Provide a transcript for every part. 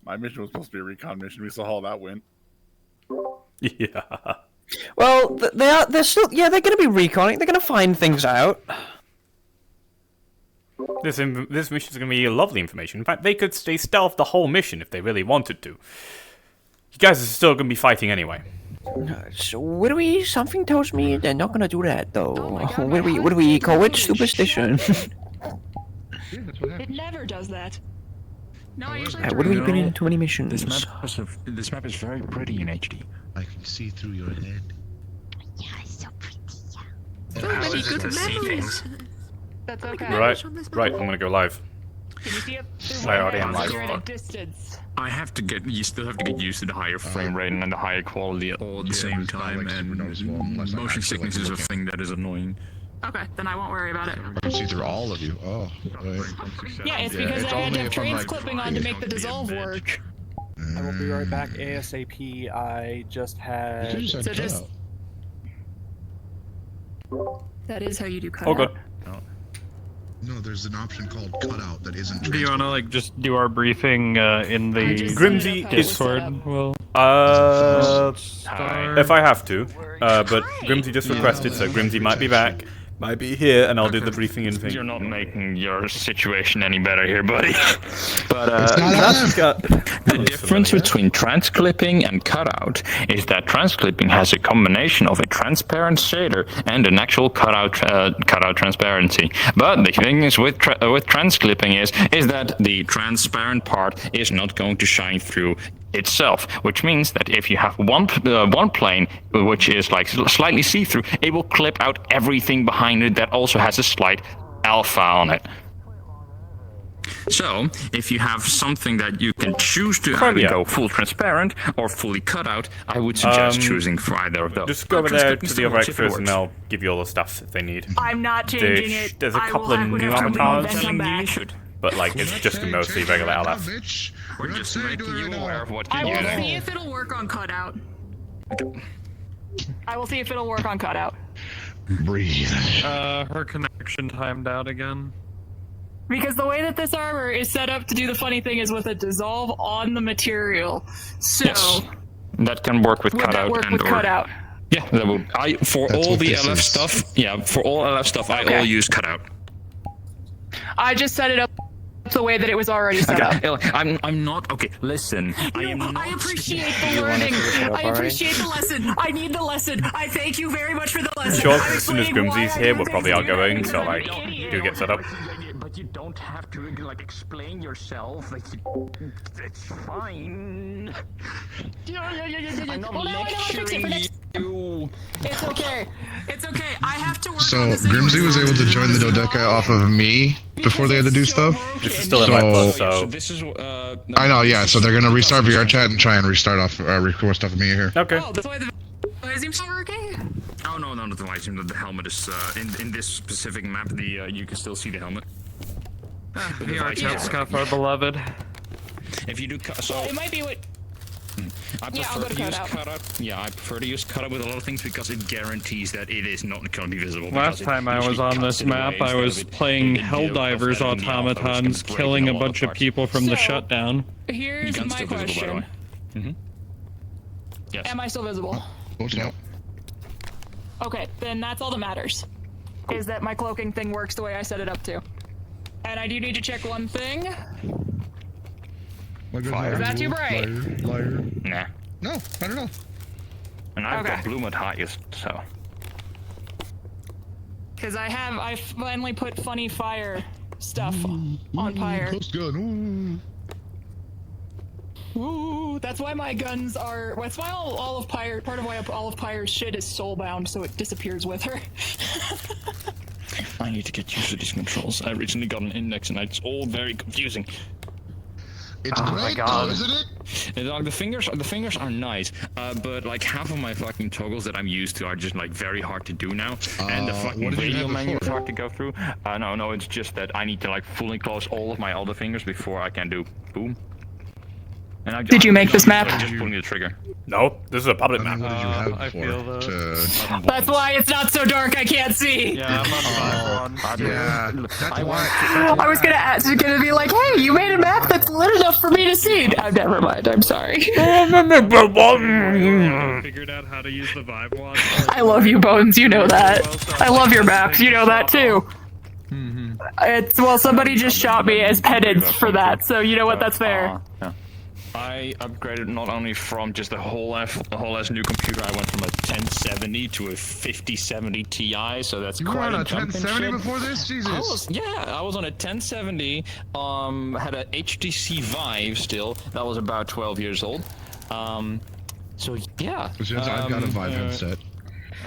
My mission was supposed to be a recon mission. We saw how that went. Yeah. Well, they're still, yeah, they're gonna be reconning, they're gonna find things out. This mission is going to be lovely information. In fact, they could stay stealth the whole mission if they really wanted to. You guys are still going to be fighting anyway. So, Widowy, something tells me they're not gonna do that, though. Oh God, What do we call it? Superstition. Yeah, that's what It happens. never does that. No, I usually What have we been in too many missions? This map is very pretty in HD. I can see through your head. Yeah, it's so pretty. So many good memories. That's okay. Right, I'm going to go live. Can you see it? I already am live. You're at a distance. You still have to get used to the higher frame rate and the higher quality all at the same it's not time, like super noticeable unless and I'm motion actually, like, sickness is a looking. thing that is annoying. Okay, then I won't worry about it. I can see through all of you. Oh, right. Yeah, it's Yeah, because it's I had to only have if I'm, trains like, clipping on to make the dissolve work. I will be right back ASAP. I just had... You just So had just- cutout. That is how you do cut Oh, good. No, there's an option called cutout that isn't. Do you want to like just do our briefing in the Grimsy Discord? Well, if I have to. But Grimsy just requested, so Grimsy might be back. Might be here, and I'll do the briefing and thing. You're not making your situation any better here, buddy. But the difference between transclipping and cutout is that transclipping has a combination of a transparent shader and an actual cutout transparency. But the thing is with transclipping is that the transparent part is not going to shine through itself, which means that if you have one plane which is like slightly see-through, it will clip out everything behind it that also has a slight alpha on it. So, if you have something that you can choose to either go full transparent or fully cut out, I would suggest choosing for either of those. Just go over there to the other extras and they'll give you all the stuff if they need. I'm not changing it. There's a I couple will of have new whatever avatars. and come back. But like, it's just mostly regular LF. Bitch. We're just making you aware of what I you're will using. see if it'll work on cutout. I will see if it'll work on cutout. Breathe. her connection timed out again. Because the way that this armor is set up to do the funny thing is with a dissolve on the material. So Yes. That can work with would cutout that work and with or cutout? yeah, that would. For That's all what the this LF is. stuff, yeah, for all LF stuff, I Okay. all use cutout. I just set it up the way that it was already set up. I'm not okay. Listen, I am not. I appreciate the learning. I appreciate the lesson. I need the lesson. I thank you very much for the lesson. Sure, I'm as soon as explaining why Grimsy's I here, do we're things probably all the way I going, do so them. like, do get set up. But you don't have to like explain yourself. It's fine. I'm not Well, now I know how to fix it for next. you. It's okay. It's okay. I have to work So on this Grimsy was able to join the Dodeca off of me before they had to do stuff. This is still in my plus, so... This is I know, yeah. So they're gonna restart VR chat and try and restart off record stuff with me here. Okay. Oh, that's why the seems not working. Oh no, not the light. The helmet is in this specific map. You can still see the helmet. VR chat scuff our beloved. If you do so, It might be what. I Yeah, I'll prefer go to to use cutout. cutout. Yeah, I prefer to use cutout with a lot of things because it guarantees that it is not going to be visible. Last time I was on this map, I was playing Helldivers automatons, killing a bunch of people from the So- shutdown. Here's Gun's my still visible, by the question. way. Mm-hmm. Yes. Am I still visible? Oh, no. Okay, then that's all that matters. Is that my cloaking thing works the way I set it up to. And I do need to check one thing. Fire. Is that too bright? Liar. Nah. No, not at all. And I've got Okay. bloom at highest, so. Because I finally put funny fire stuff on Pyre. Close gun. Ooh, that's why my guns are. That's why all of Pyre. Part of why all of Pyre's shit is soulbound, so it disappears with her. I need to get used to these controls. I recently got an index and it's all very confusing. It's Oh my great God. though, isn't it? And, like, the fingers are nice, but like half of my fucking toggles that I'm used to are just like very hard to do now, and the fucking what did you radio have menu is before? hard to go through. No, it's just that I need to like fully close all of my other fingers before I can do boom. Did you make this map? Just pulling the trigger. No, this is a public What map. did you have I for feel it? that. That's why it's not so dark. I can't see. Yeah, I'm on the one. Yeah, that's why. I was gonna be like, hey, you made a map that's lit enough for me to see. Never mind. I'm sorry. Figured out how to use the Vive watch. I love you, Bones. You know that. I love your maps. You know that too. Well, somebody just shot me as penance for that, so you know what? That's fair. Yeah. I upgraded not only from just a whole ass new computer. I went from a 1070 to a 5070 Ti, so that's You were quite on a a jump in 1070 shit. before this? Jesus. I was on a 1070. Had a HTC Vive still. That was about 12 years old. So yeah. Which means I've got a Vive headset.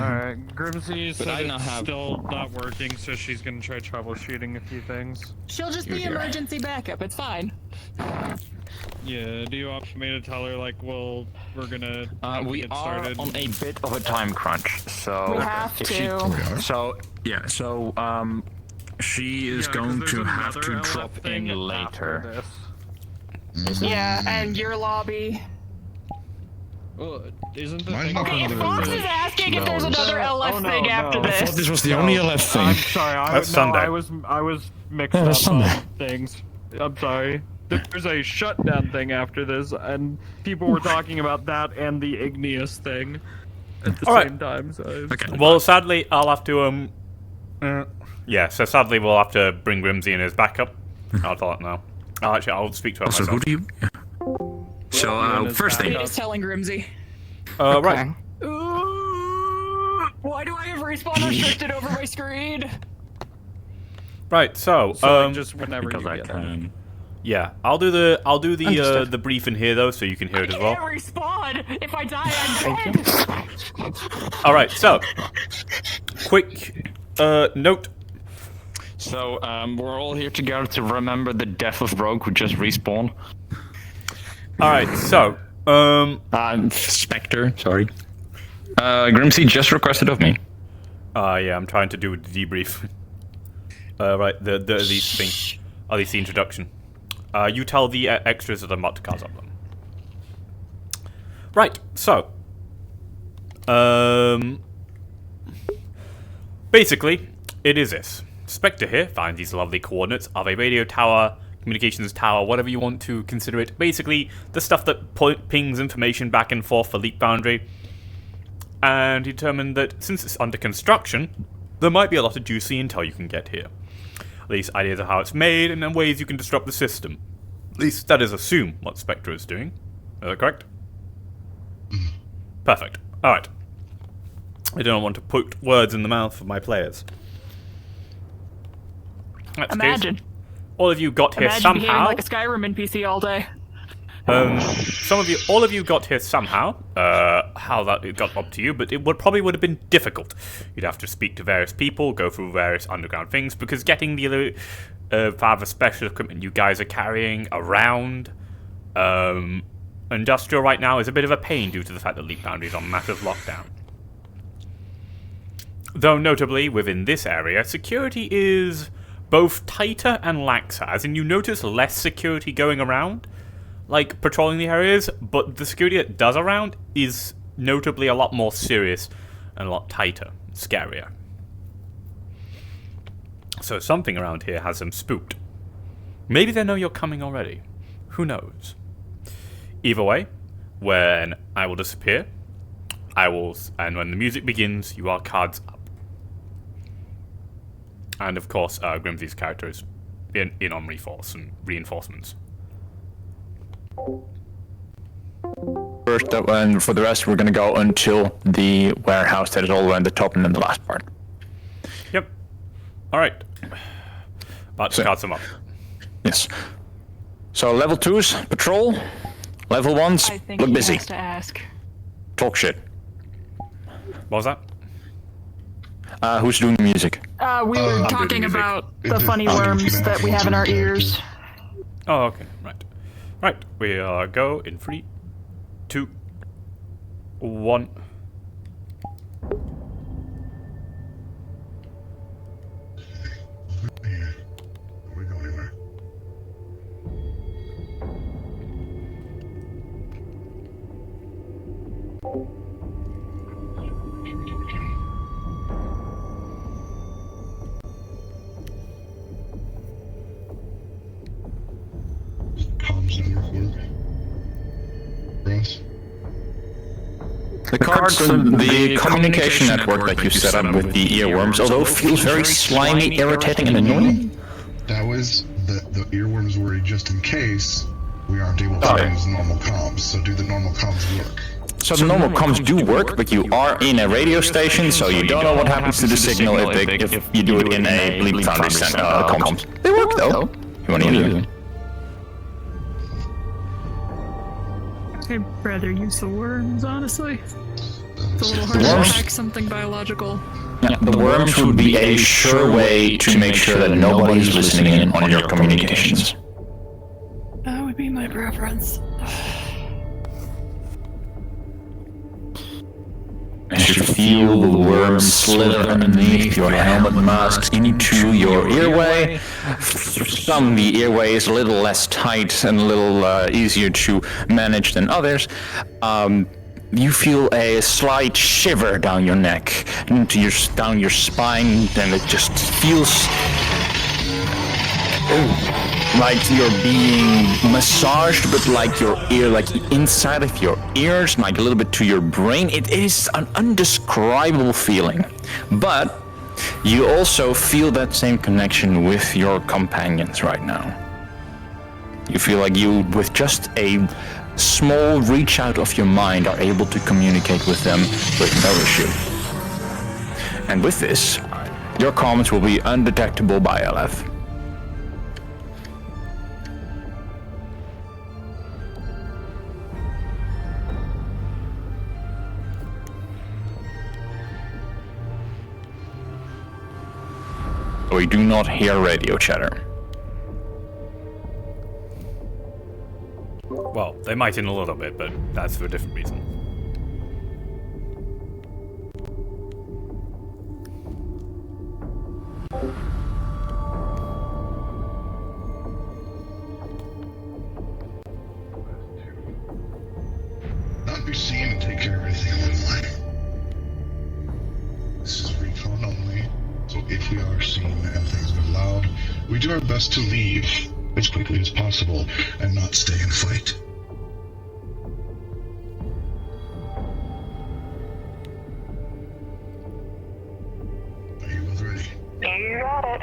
Alright, Grimsy But I said now it's have- still not working, so she's gonna try troubleshooting a few things. She'll just be emergency backup. It's fine. Yeah, do you want me to tell her, like, well, we're gonna We get are started? on a bit of a time crunch, so We have if she- to. So yeah, so she is Yeah, 'cause going there's to have another to LF drop thing in after later. this. Yeah, and your lobby. Well, isn't the Mine's thing not Okay, gonna if do Fox it. is asking if there's another LF Oh, no, thing after no. I this. This was the only LF thing. I'm sorry, That's Sunday. I was mixed Yeah, up that's Sunday. on things. I'm sorry. There's a shutdown thing after this, and people were talking about that and the igneous thing at the Alright. same time. So Okay. Well, sadly, I'll have to yeah. So sadly, we'll have to bring Grimsy in as backup. I'll tell it now. I'll speak to her So myself. who do you? So Ian is first thing. back He's telling Grimsy. Right. Why do I have respawn restricted over my screen? Right. So, just whenever Because you I get it. can. yeah, I'll do the Understood. the brief in here though, so you can hear it as well. I can't respawn. If I die, I'm dead. All right. So, quick note. So we're all here together to remember the death of Rogue who just respawned. All right. So, Spectre, sorry. Grimsy just requested of me. yeah, I'm trying to do the debrief. Right. The at least thing, at least the introduction. You tell the extras that I'm about to cause up them. Right. So, basically, it is this. Spectre here finds these lovely coordinates of a radio tower, communications tower, whatever you want to consider it. Basically, the stuff that pings information back and forth for leap boundary. And he determined that since it's under construction, there might be a lot of juicy intel you can get here. At least ideas of how it's made and then ways you can disrupt the system. At least that is assume what Spectre is doing. Is that correct? Perfect. Alright. I don't want to put words in the mouth of my players. That's the case. Imagine. All of you got here Imagine behaving somehow. like a Skyrim NPC all day. All of you got here somehow. How that got up to you, but it probably would have been difficult. You'd have to speak to various people, go through various underground things, because getting the other special equipment you guys are carrying around industrial right now is a bit of a pain due to the fact that Leap Boundary is on massive lockdown. Though notably, within this area, security is both tighter and laxer, as in you notice less security going around, like patrolling the areas, but the security that does around is notably a lot more serious and a lot tighter, scarier. So something around here has them spooked. Maybe they know you're coming already. Who knows? Either way, when I will disappear, and when the music begins, you are cards up. And of course, Grimsy's character is in on reinforcements. First, and for the rest, we're gonna go until the warehouse that is all the way on the top and then the last part. Yep. Alright. About to So- start some up. Yes. So level 2s, patrol. Level 1s, I think look he busy. has to ask. Talk shit. What was that? Who's doing the music? We were doing talking music. about the funny worms that we have in our ears. Oh, okay. Right. Right. We go in 3, 2, 1. We go anywhere. Comms network work for us? The communication network that you set up with the earworms, although it feels very slimy, irritating, and annoying. That was the earworms worry just in case we aren't able to use normal comms. So do the normal comms work? So the normal comms do work, but you are in a radio station, so you don't know what happens to the signal if you do it in a Bleep Foundry comms. They work though. You want to use them? I'd rather use the worms, honestly. It's a little hard to hack something biological. Yeah, the worms would be a sure way to make sure that nobody's listening in on your communications. That would be my preference. As you feel the worms slither underneath your helmet mask into your earway, for some the earway is a little less tight and a little easier to manage than others. You feel a slight shiver down your neck, down your spine, and it just feels like you're being massaged, but like your ear, like the inside of your ears, like a little bit to your brain. It is an undescribable feeling, but you also feel that same connection with your companions right now. You feel like you, with just a small reach out of your mind, are able to communicate with them with no issue. And with this, your comms will be undetectable by LF. We do not hear radio chatter. Well, they might in a little bit, but that's for a different reason. Not be seen and take care of everything along the line. This is recon only, so if we are seen and things are loud, we do our best to leave as quickly as possible and not stay and fight. Are you both ready? You got it.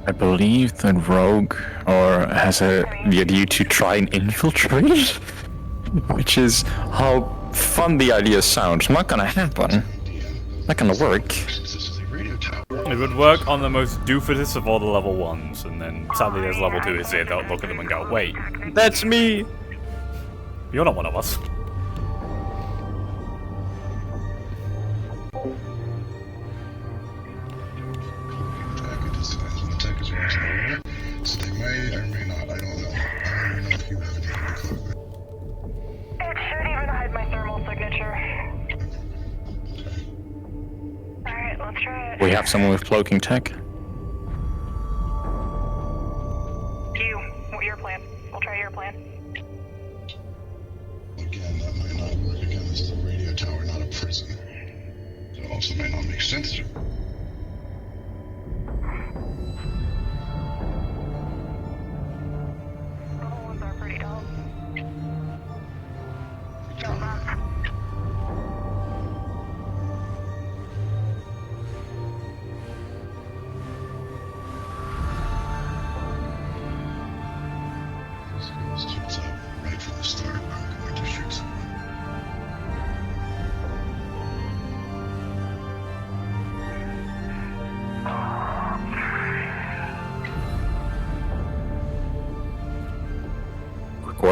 I believe that Rogue has the idea to try and infiltrate, which is how fun the idea sounds. Not gonna happen. Not gonna work. It would work on the most doofus of all the level 1s, and then sadly there's level 2s here that'll look at them and go, wait, That's me. you're not one of us. So they may or may not, I don't know. I don't even know if you have anything to cloak. It should even hide my thermal signature. Alright, let's try it. We have someone with cloaking tech. What's your plan? We'll try your plan. Again, that might not work. Again, this is a radio tower, not a prison. So it also might not make sense to.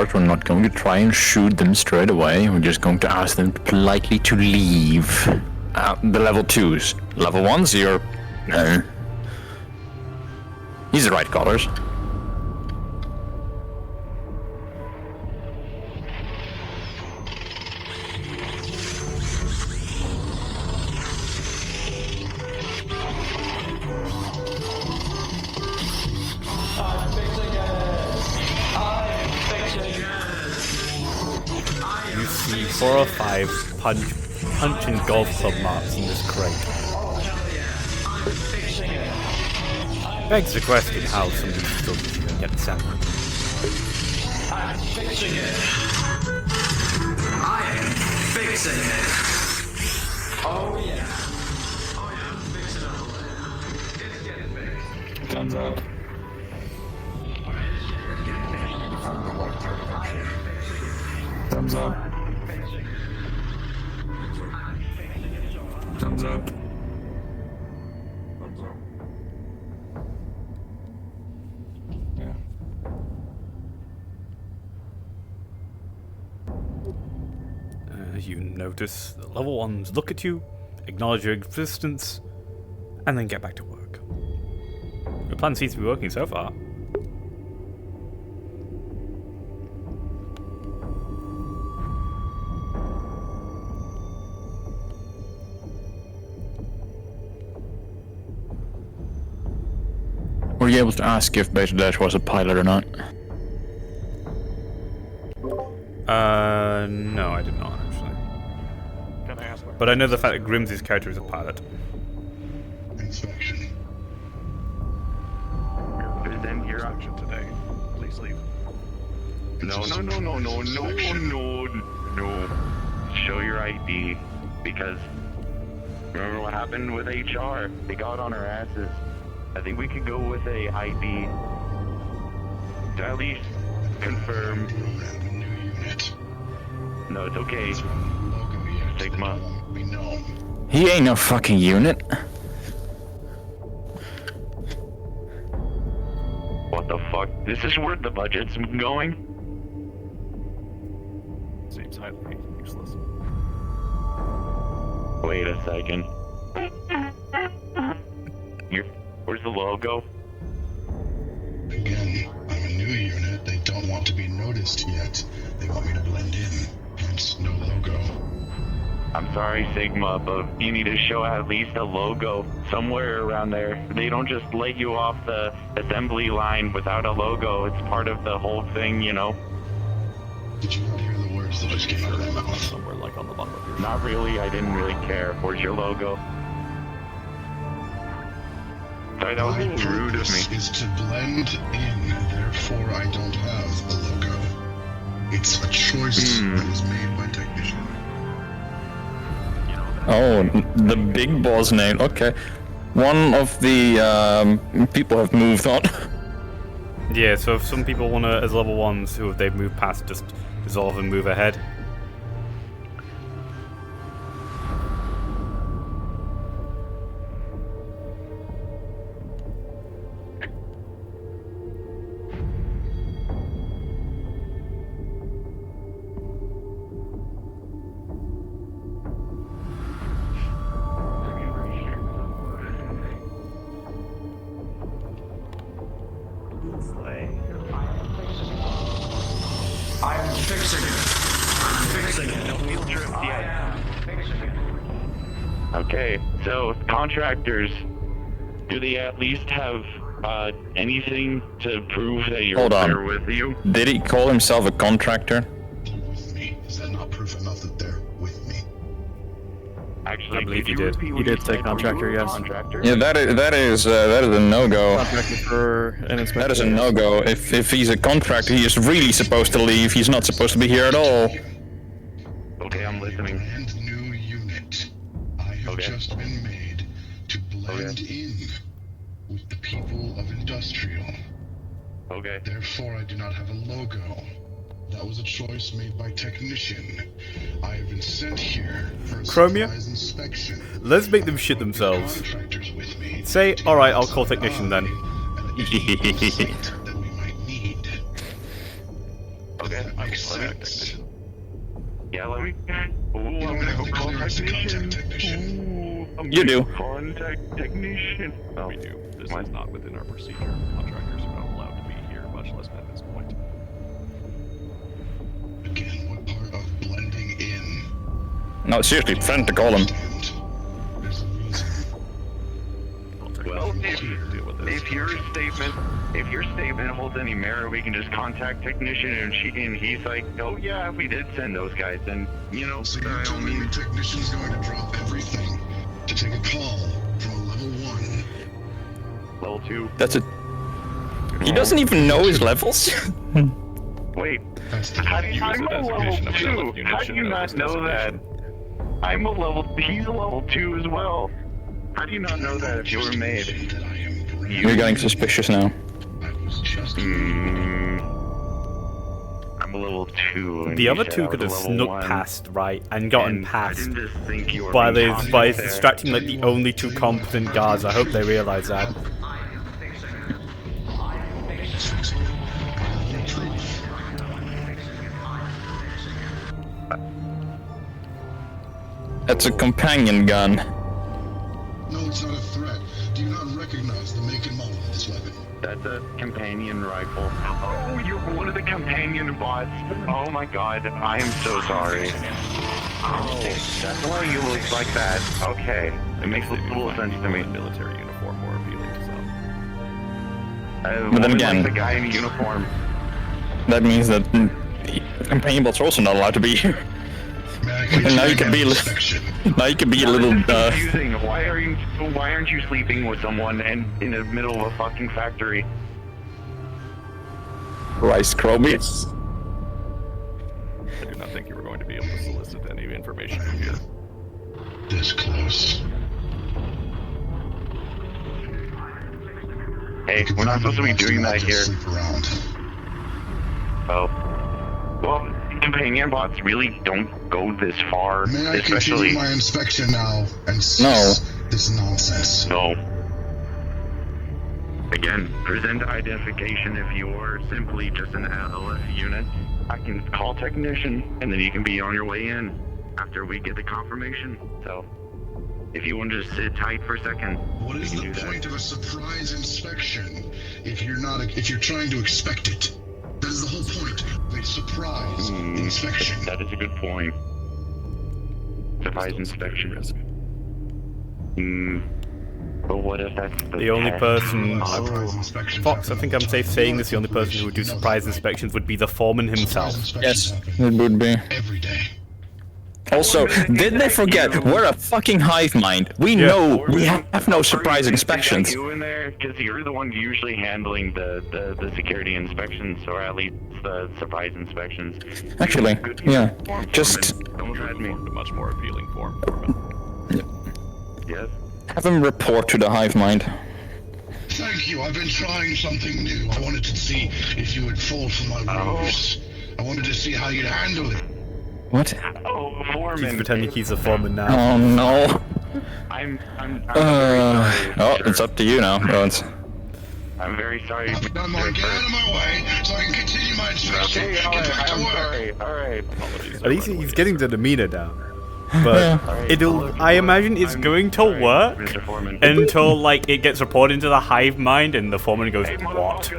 course, we're not going to try and shoot them straight away. We're just going to ask them politely to leave. The level 2s. Level 1s, you're... He's the right colors. You see 4 or 5 punching golf club marks in this crate. Begs the question how somebody still can get sent. I'm fixing it. I am fixing it. Oh yeah. Oh yeah, I'm fixing it. It's getting fixed. Thumbs up. Thumbs up. Thumbs up. Yeah. You notice the level 1s look at you, acknowledge your existence, and then get back to work. Your plan seems to be working so far. Were you able to ask if Beta Dash was a pilot or not? No, I did not actually. Can I ask? But I know the fact that Grims's character is a pilot. Inspection. Then you're Inspection today. Please leave. No. Show your ID, because remember what happened with HR? They got on our asses. I think we could go with a ID to at least confirm. No, it's okay. Sigma. He ain't no fucking unit. What the fuck? This is where the budget's going? Seems highly useless. Wait a second. Where's the logo? Again, I'm a new unit. They don't want to be noticed yet. They want me to blend in. Hence, no logo. I'm sorry, Sigma, but you need to show at least a logo somewhere around there. They don't just let you off the assembly line without a logo. It's part of the whole thing, you know? Did you not hear the words that just came out of my mouth? Somewhere like on the bottom of your Not really, I didn't really care. Where's your logo? Sorry, that was a little rude of me. Is to blend in, therefore I don't have a logo. It's a choice that was made by technician. Oh, the big boss name. Okay. One of the people have moved on. Yeah, so if some people want to, as level 1s who they've moved past, just dissolve and move ahead. I'm fixing it. I'm fixing it. No field trips yet. Okay, so contractors, do they at least have anything to prove that you're there with you? Did he call himself a contractor? They're with me. Is that not proof enough that they're with me? Actually, I believe could he you did. repeat He what did you say said? contractor, Were you a yes. Contractor? Yeah, that is a no-go. Contracted for an inspection. That is a no-go. If he's a contractor, he is really supposed to leave. He's not supposed to be here at all. Okay, I'm listening. Brand new unit. I have just been made to blend in with the people of Industrial. Okay. Therefore, I do not have a logo. That was a choice made by technician. I have been sent here for a Chromia? surprise inspection. Let's make them shit themselves. Contractors with me. Say, alright, I'll call technician then. That we might need. Okay, I'm gonna go call technician. You do. Contact technician. Oh, We do. This is not within our procedure. Contractors are not allowed to be here, much less at this point. Again, what part of blending in? No, seriously, friend to call him. There's a reason. Well, if your statement holds any merit, we can just contact technician, and he's like, oh yeah, we did send those guys, and So you're telling me the technician's going to drop everything to take a call from a level 1? Level 2. That's it. He doesn't even know his levels. Wait, How do you, I'm a level 2. How do you not know that? I'm a level. He's a level 2 as well. How do you not know that if you were made? You're getting suspicious now. I'm a level 2. And The you other said two I could was have a level snuck 1. past, right, and gotten And past I didn't just think you were by being his toxic there. distracting like the only two competent guards. I hope they realize that. That's a companion gun. No, it's not a threat. Do you not recognize the make and model of this weapon? That's a companion rifle. Oh, you're one of the companion bots. Oh my god, I am so sorry. Oh, that's why you look like that. Okay, it makes a little sense to me. Military uniform more appealing to some. But then again, the guy in uniform. that means that companion bots are also not allowed to be here. And now you can be a little, Confusing. Why aren't you sleeping with someone and in the middle of a fucking factory? Rice Crobius. I do not think you were going to be able to solicit any information from here. This close. Hey, we're not supposed to be doing that here. Sleep around. Oh. Well, companion bots really don't go this far, May I especially. continue my inspection now and No. this nonsense? No. Again, present identification if you're simply just an LS unit. I can call technician, and then you can be on your way in after we get the confirmation. So, if you want to just sit tight for a second, What is the point of a surprise inspection if you're trying to expect it? That is the whole point of a surprise inspection. That is a good point. Surprise inspection. But what if that's The only test? person, Surprise inspection. Fox, I think I'm safe saying this, the only person who would do surprise inspections would be the foreman himself. Yes, it would be. Every day. Also, did they forget we're a fucking hive mind? We know we have no surprise inspections. You in there because you're the one usually handling the security inspections, or at least the surprise inspections. Actually, yeah, just Don't try me. A much more appealing form, Foreman. Yes. have him report to the hive mind. Thank you. I've been trying something new. I wanted to see if you would fall for my ruse. I wanted to see how you'd handle it. What? Oh, foreman. He's pretending he's a foreman now. Oh no. I'm Oh, it's up to you now. Oh, I'm very sorry. Get out of my way so I can continue my inspection. Okay, Get back to I'm work. sorry. Alright. At least he's getting the demeanor down. But I imagine it's going to work Mr. Foreman. until like it gets reported into the hive mind and the foreman goes, what?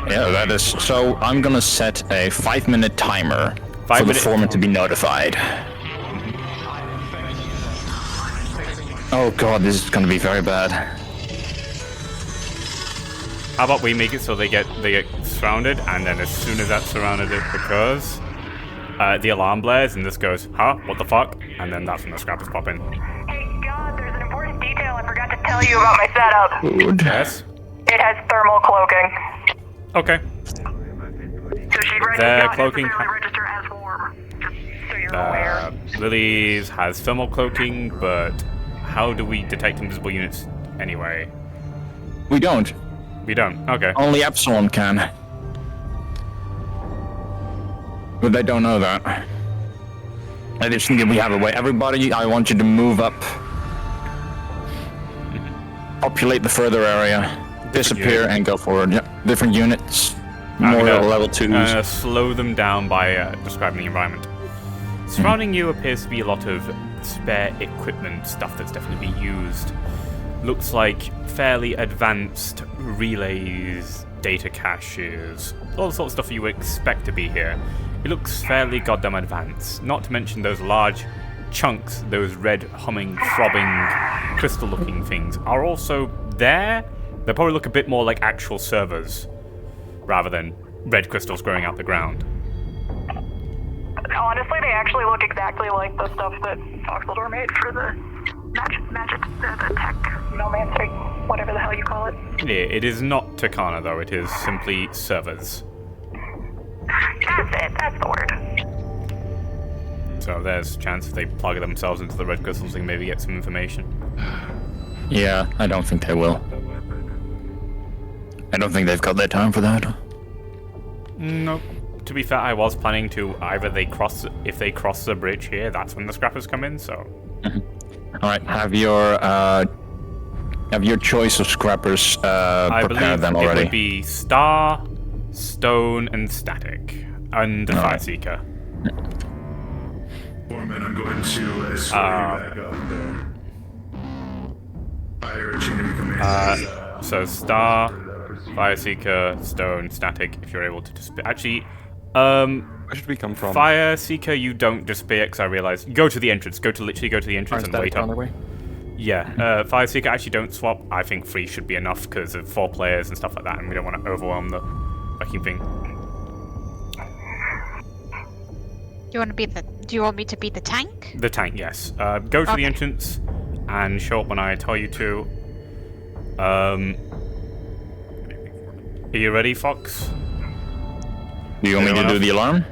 yeah, that is. So I'm gonna set a 5-minute timer for the foreman to be notified. Oh god, this is gonna be very bad. How about we make it so they get surrounded, and then as soon as that surrounded occurs, the alarm blares and this goes, huh? What the fuck? And then that's when the scrappers pop in. Hey, God, there's an important detail I forgot to tell you about my setup. Good. Yes? It has thermal cloaking. Okay. So she'd Their cloaking register as warm. Just so you're aware. Lily's has thermal cloaking, but how do we detect invisible units anyway? We don't. We don't. Okay. Only Epsilon can. But they don't know that. I just think we have a way. Everybody, I want you to move up. Populate the further area. Disappear and go forward. Yep. Different units. More level 2s. Slow them down by describing the environment. So Surrounding you appears to be a lot of spare equipment, stuff that's definitely being used. Looks like fairly advanced relays, data caches, all the sort of stuff you would expect to be here. It looks fairly goddamn advanced. Not to mention those large chunks, those red, humming, throbbing, crystal-looking things are also there. They probably look a bit more like actual servers, rather than red crystals growing out the ground. Honestly, they actually look exactly like the stuff that Foxeldor made for the magic, the tech, nomancer, whatever the hell you call it. It is not Takana, though. It is simply servers. That's it. That's the word. So there's a chance if they plug themselves into the red crystals, they can maybe get some information. Yeah, I don't think they will. I don't think they've got their time for that. Nope. To be fair, I was planning to either if they cross the bridge here, that's when the scrappers come in, so. All right, have your choice of scrappers prepared then already. It would be Star, Stone, and Static, and Fire Seeker. Foreman, I'm going to escort you back up there. Fire chain of command. So Star, Fire Seeker, Stone, Static. If you're able to disappear, actually. Where should we come from? Fire Seeker, you don't disappear, because I realized. Go to the entrance. Literally go to the entrance and wait up. Yeah, Fire Seeker actually don't swap. I think 3 should be enough because of 4 players and stuff like that, and we don't want to overwhelm the fucking thing. Do you want me to be the tank? The tank, yes. Go to the entrance and show up when I tell you to. Are you ready, Fox? Do you want me to do the alarm?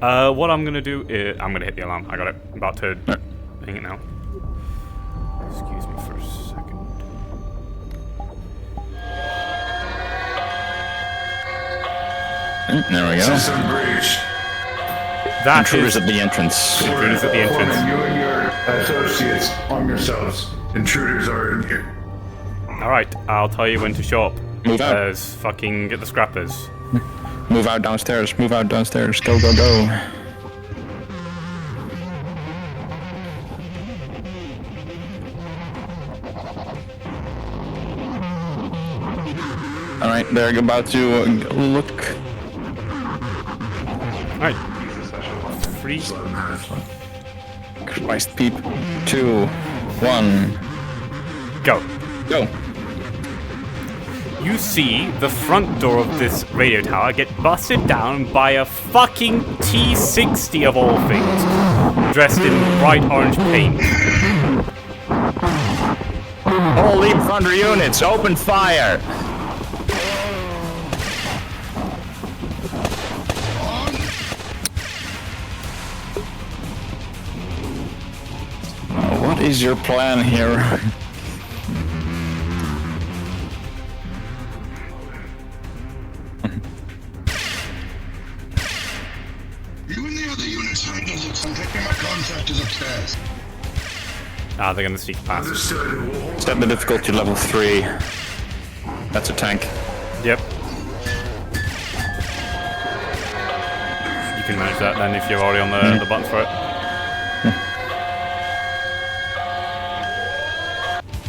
What I'm gonna do is I'm gonna hit the alarm. I got it. I'm about to hang it now. Excuse me for a second. There we go. System breach. Intruders at the entrance. Intruders at the entrance. Foreman, you and your associates arm yourselves. Intruders are in here. Alright, I'll tell you when to show up. Move out. As fucking get the scrappers. Move out downstairs. Move out downstairs. Go, go, go. Alright, they're about to look. Alright. 3. Christ, peep. 2, 1. Go. Go. You see the front door of this radio tower get busted down by a fucking T-60 of all things, dressed in bright orange paint. All lead front units, open fire! What is your plan here? You and the other units handles it. I'm taking my contractors upstairs. Ah, they're gonna sneak past. Understood. Set the difficulty level 3. That's a tank. Yep. You can manage that then if you're already on the buttons for it.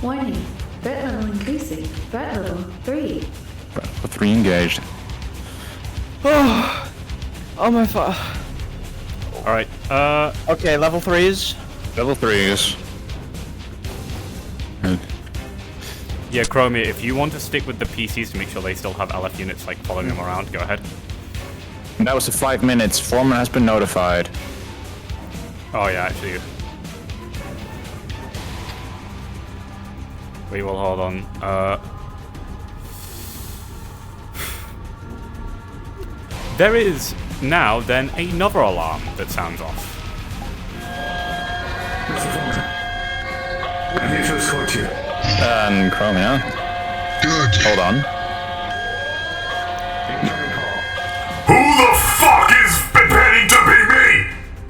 Warning. Threat level increasing. Threat level 3. Threat level 3 engaged. Oh my fuck. Alright, Okay, level 3s. Level 3s. yeah, Chromia, if you want to stick with the PCs to make sure they still have LF units like following them around, go ahead. That was 5 minutes. Foreman has been notified. Oh yeah, actually. We will hold on. There is now then another alarm that sounds off. Mr. Foreman, I'm here to escort you. And Chromia. Good. Hold on. Who the fuck is pretending to be me?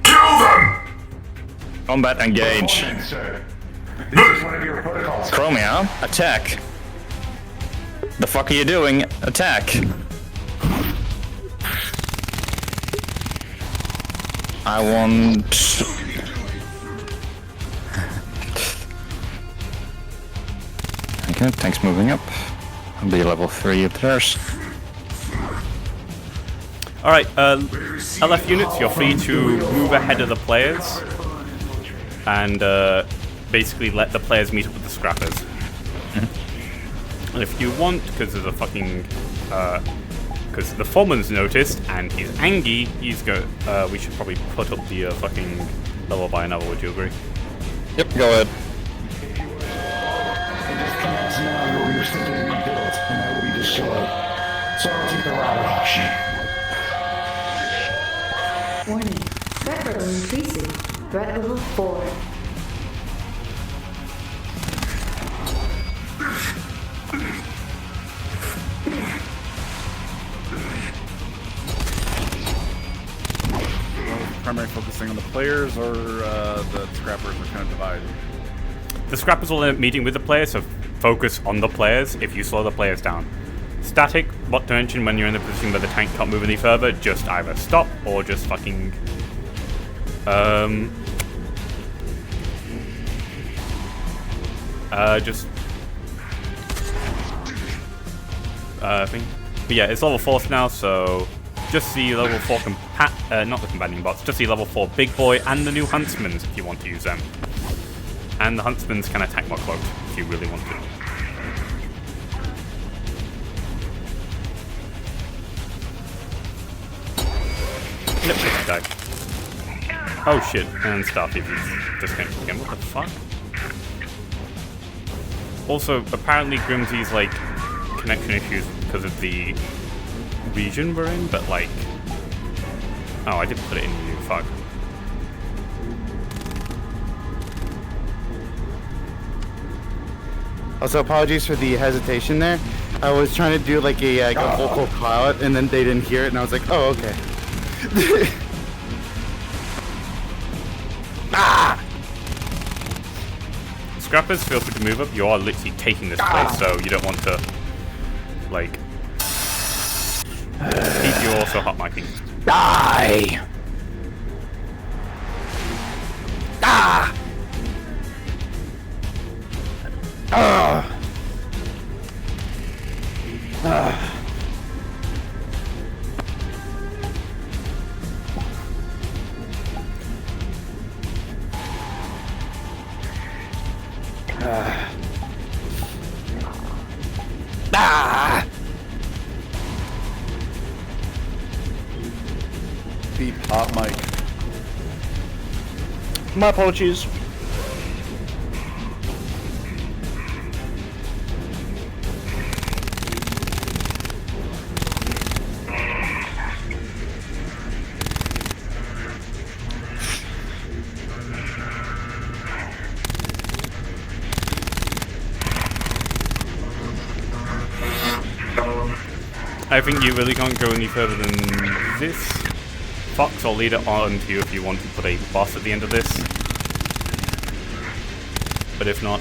Kill them! Combat engage. Sir. This is one of your protocols. Chromia, attack. The fuck are you doing? Attack. I want... Okay, tanks moving up. I'll be level 3 of theirs. Alright, LF units, you're free to move ahead of the players and basically let the players meet up with the scrappers. And if you want, because there's a fucking... because the foreman's noticed and he's angry, we should probably put up the fucking level by another, would you agree? Yep, go ahead. Now you'll simply rebuilt and I will be destroyed. So I'll take the latter option. Warning. Threat level increasing. Threat level 4. Primary focusing on the players, or the scrappers are kind of divided? The scrappers will end up meeting with the players, so focus on the players if you slow the players down. Static, what dimension when you're in the position where the tank can't move any further, just either stop or just fucking... thing. But yeah, it's level 4 now, so just the level 4 not the companion bots, just the level 4 big boy and the new huntsmans if you want to use them. And the huntsmans can attack more cloaked if you really want to. Yep, die. Oh shit, and Starfleet is disconnected again. What the fuck? Also, apparently Grimsy's like connection issues because of the region we're in, but like... Oh, I did put it in you, fuck. Also, apologies for the hesitation there. I was trying to do like a vocal call out, and then they didn't hear it, and I was like, oh, okay. Ah! Scrappers, feel free to move up. You are literally taking this place, so you don't want to, like... Keep you also hot micing. Die! Ah! Beep hot mic. My apologies. I think you really can't go any further than this. Fox, I'll lead it on to you if you want to put a boss at the end of this. But if not...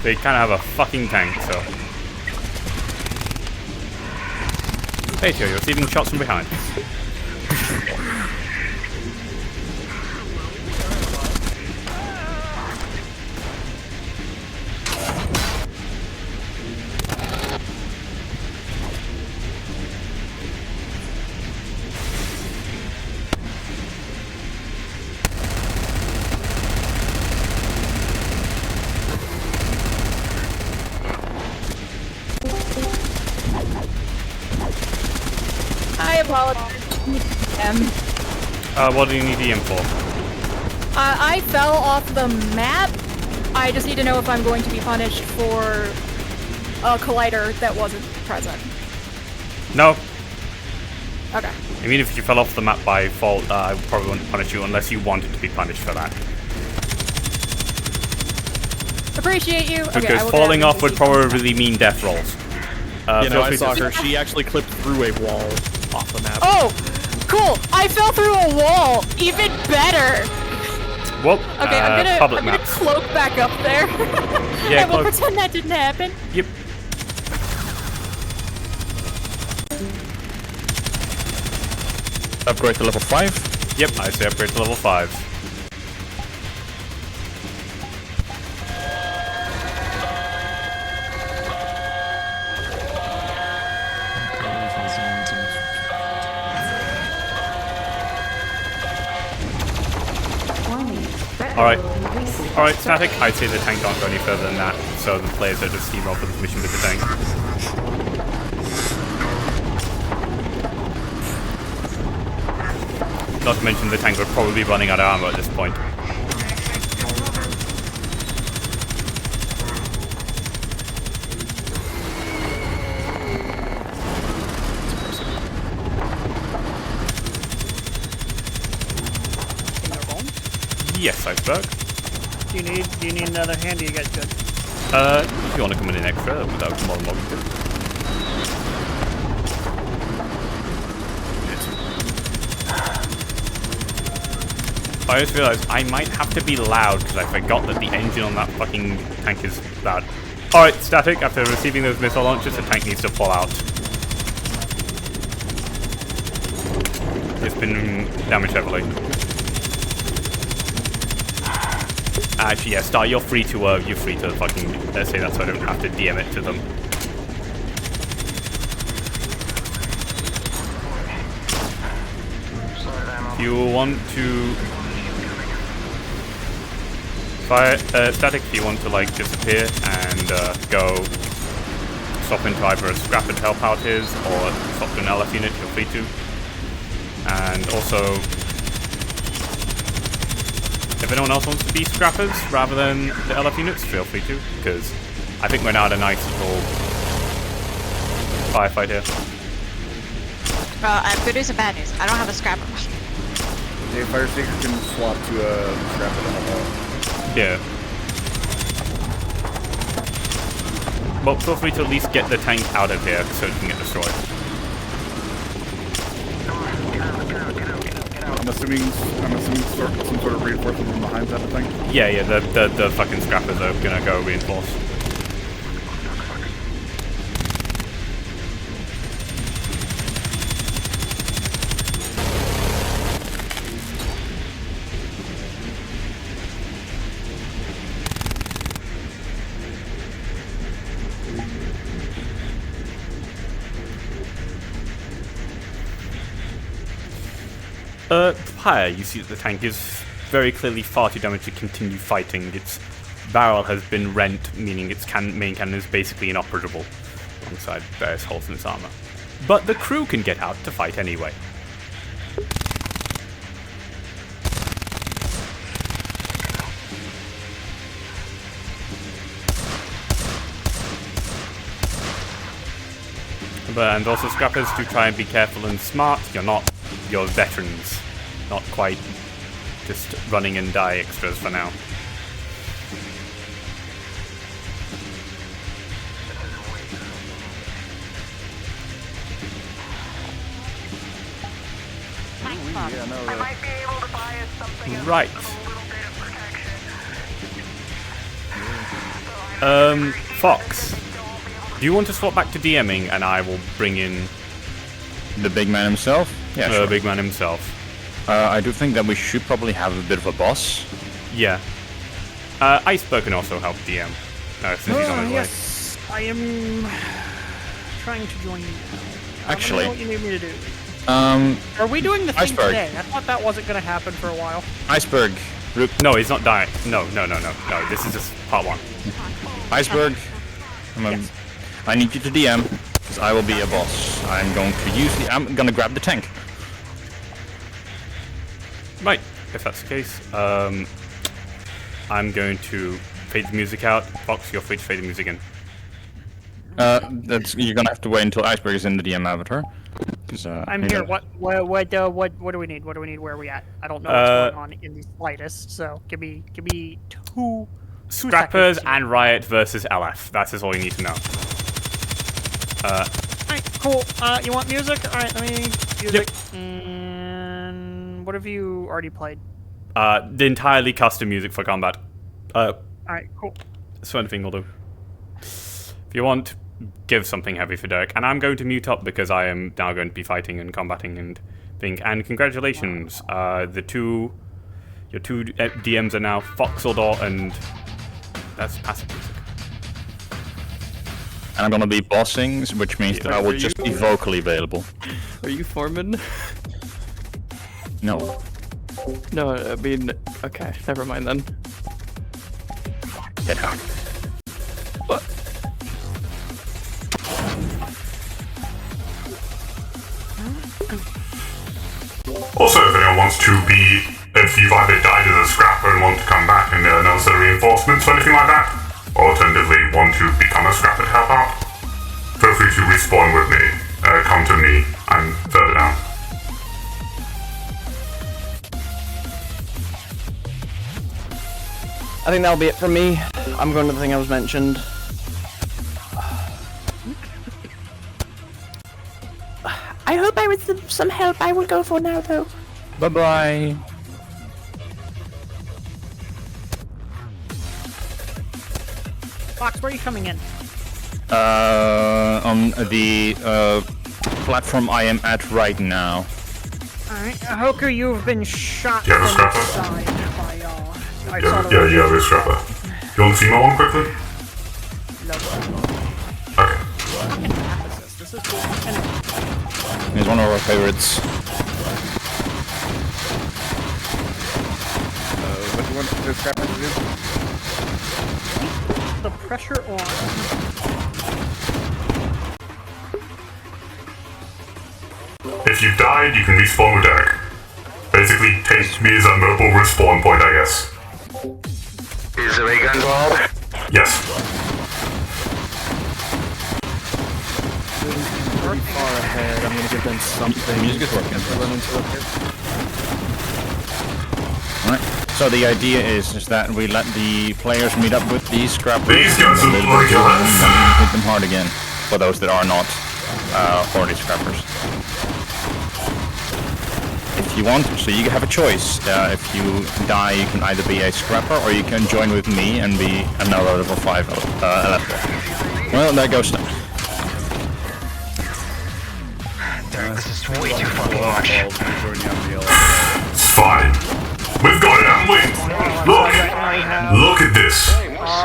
They kind of have a fucking tank, so... Hey Tio, you're receiving shots from behind. I apologize. What do you need EM for? I fell off the map. I just need to know if I'm going to be punished for a collider that wasn't present. No. Okay. I mean, if you fell off the map by fault, I probably wouldn't punish you unless you wanted to be punished for that. Appreciate you. Because okay, falling off would probably mean death rolls. You know, I saw her. She actually clipped through a wall off the map. Oh, cool! I fell through a wall. Even better. Well, okay, I'm public gonna maps. cloak back up there. Yeah, and we'll cloak. pretend that didn't happen. Yep. Upgrade to level 5? Yep, I say upgrade to level 5. Alright, static. I'd say the tank can't go any further than that, so the players are just steamroll for the mission with the tank. Not to mention the tank would probably be running out of ammo at this point. Yes, Iceberg. Do you need another hand? Or you guys good? If you want to come in extra, that would be more than welcome to. I just realised I might have to be loud because I forgot that the engine on that fucking tank is bad. Alright, static. After receiving those missile launches, the tank needs to pull out. It's been damaged heavily. Actually, yeah, Star, you're free to fucking, let's say that so I don't have to DM it to them. If you want to fire, static, if you want to, like, disappear and, go swap into either a scrapper to help out his, or swap to an LF unit, you're free to. And also, if anyone else wants to be scrappers rather than the LF units, feel free to, because I think we're now at a nice little firefight here. Well, I have good news and bad news. I don't have a scrapper. The Fire Seeker can swap to a scrapper to help out. Yeah. Well, feel free to at least get the tank out of here so it can get destroyed. I'm assuming some sort of reinforcement from behind type of thing? Yeah, the fucking scrappers are gonna go reinforce. Higher, you see that the tank is very clearly far too damaged to continue fighting. Its barrel has been rent, meaning its main cannon is basically inoperable, alongside various holes in its armor. But the crew can get out to fight anyway. And also scrappers, to try and be careful and smart. You're veterans. Not quite just running and die extras for now. I might be able to buy us something. Right. Fox, do you want to swap back to DMing and I will bring in the big man himself? Yeah, sure. Big man himself. I do think that we should probably have a bit of a boss. Yeah. Iceberg can also help DM. Since he's on his way. Yes, I am trying to join you now. Actually, what you need me to do? Are we doing the thing Iceberg. today? I thought that wasn't going to happen for a while. Iceberg. No, he's not dying. No. This is just part 1. Iceberg. Yes. I need you to DM, because I will be a boss. I'm gonna grab the tank. Right, if that's the case. I'm going to fade the music out. Fox, you're free to fade the music in. You're gonna have to wait until Iceberg is in the DM avatar. I'm here. What do we need? What do we need? Where are we at? I don't know what's going on in the slightest. So give me two Scrappers seconds. and Riot versus LF. That is all you need to know. Alright, cool. You want music? Alright, let me music. And what have you already played? The entirely custom music for combat. Alright, cool. So anything will do. If you want, give something heavy for Derek. And I'm going to mute up because I am now going to be fighting and combating and thing. And congratulations, your two DMs are now Foxeldor and that's passive music. And I'm gonna be bossing, which means that I will just be vocally available. Are you foreman? No. No, I mean, okay, never mind then. Get out. What? Also, if anyone wants to be, if you've either died as a scrapper and want to come back and announce the reinforcements or anything like that, or alternatively want to become a scrapper to help out, feel free to respawn with me. Come to me, I'm further down. I think that'll be it from me. I'm going to the thing I was mentioned. I hope I was some help. I will go for now, though. Bye-bye. Fox, where are you coming in? On the platform I am at right now. Alright, Hoku, you've been shot Yeah, from the the scrapper. side by Yeah, the scrapper. You want to see my one quickly? Okay. This is cool. Anyway. He's one of our favorites. What do you want the scrapper to do? Keep the pressure on. If you've died, you can respawn with Derek. Basically, take me as a mobile respawn point, I guess. Is there a gun involved? Yes. Pretty far ahead. I'm gonna give them something. Music is working. To run into up here. Alright. So the idea is that we let the players meet up with these scrappers. These guys are like us. And hit them hard again. For those that are not already scrappers. If you want, so you have a choice. If you die, you can either be a scrapper or you can join with me and be another level 5 electro. Well, there goes that. Derek, this is way too fucking much. It's fine. We've got it, haven't we? Look at this.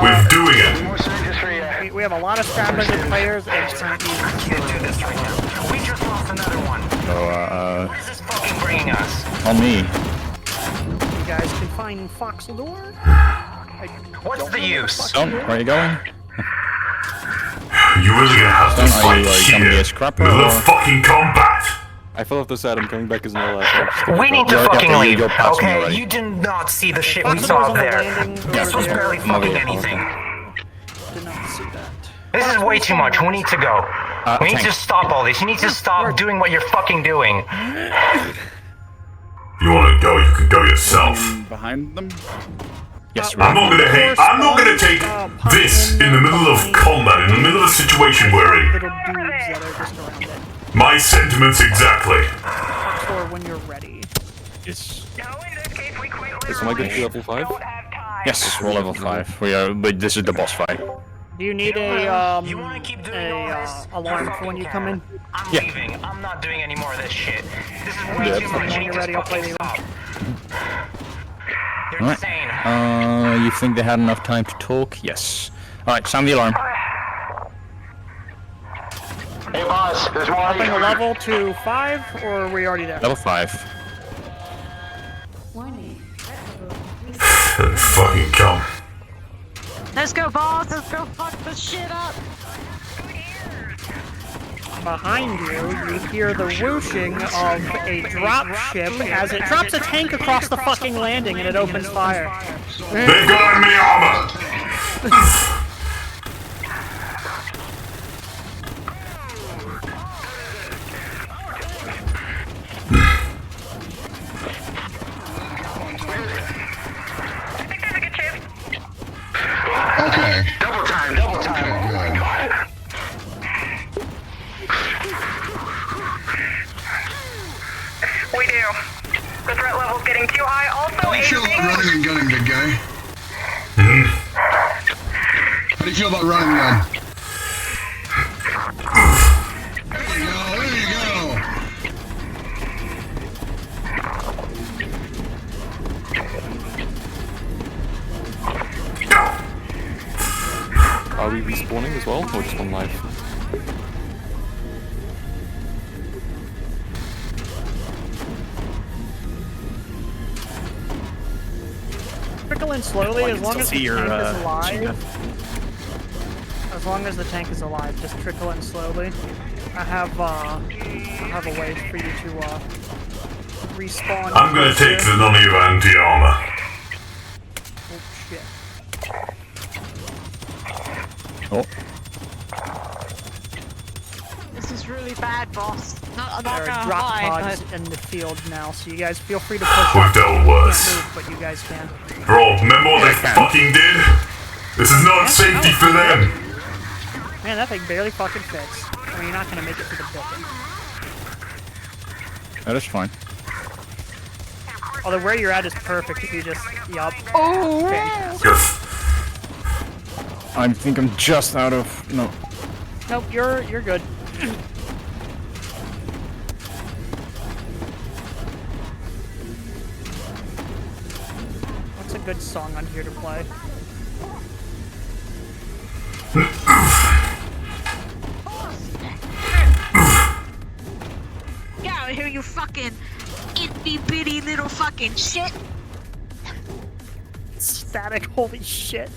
We're doing it. We have a lot of scrappers and players, and it's I can't do this right now. We just lost another one. So, Where's this fucking bringing us? on me. you guys can find Foxeldor. What's the use? Stone, where are you going? You really gonna have to Stone, fight are you here. gonna be a scrapper Middle or? of fucking combat. I fell off the side. I'm coming back as an LS. We need to You're fucking okay, leave, you're passing okay? already. You did not see the shit we saw up there. This was barely fucking anything. Did not see that. This is way too much. We need to go. We need to stop all this. You need to stop doing what you're fucking doing. You wanna go, you can go yourself. Behind them? Yes, I'm not gonna take this in the middle of combat, in the middle of a situation we're in. Little dudes that are just around it. My sentiments exactly. Or when you're ready. Yes. Is my good to level 5? Yes, we're level 5. We are, but this is the boss fight. Do you need a alarm for when you come in? I'm leaving. I'm not doing any more of this shit. This is way too much. When you're ready, I'll play the Stop. You're Alright. insane. You think they had enough time to talk? Yes. Alright, sound the alarm. Hey boss, there's more Upping a level to 5, or are we already there? Level 5. Fucking come. Let's go, boss. Let's go fuck this shit up. Behind you, you hear the whooshing of a drop ship as it drops a tank across the fucking landing and it opens fire. They've got enemy armor! Okay. Double time, double time. Okay, good. We do. The threat level's getting too high. Also, How do you feel about running and gunning, big guy? How do you feel about running and gun? There you go, there you go. Are we respawning as well, or just one life? Trickle in slowly as long as the your, tank is machine alive. gun. As long as the tank is alive, just trickle in slowly. I have a way for you to respawn. I'm gonna take the none of your anti-armor. Oh shit. Oh. This is really bad, boss. Not There are gonna drop lie, pods but in the field now, so you guys feel free to push We've up. dealt You worse. can't move, but you guys can. Bro, remember what they fucking did? This is not safety for them. Man, that thing barely fucking fits. I mean, you're not gonna make it to the building. That is fine. Although where you're at is perfect if you just, yup. Oh! Fantastic. I think I'm just out of... no. Nope, you're good. What's a good song on here to play? Get out of here, you fucking itty bitty little fucking shit! Static, holy shit.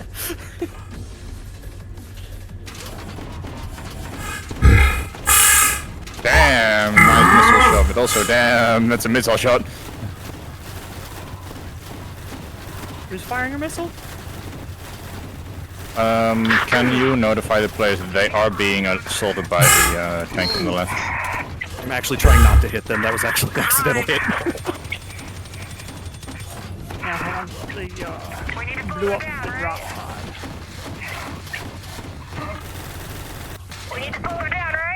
Damn, nice missile shot, but also damn, that's a missile shot. Who's firing a missile? Can you notify the players that they are being assaulted by the tank on the left? I'm actually trying not to hit them. That was actually an accidental hit. Yeah, hold on. The, blew up the drop pod. We need to pull her down, right?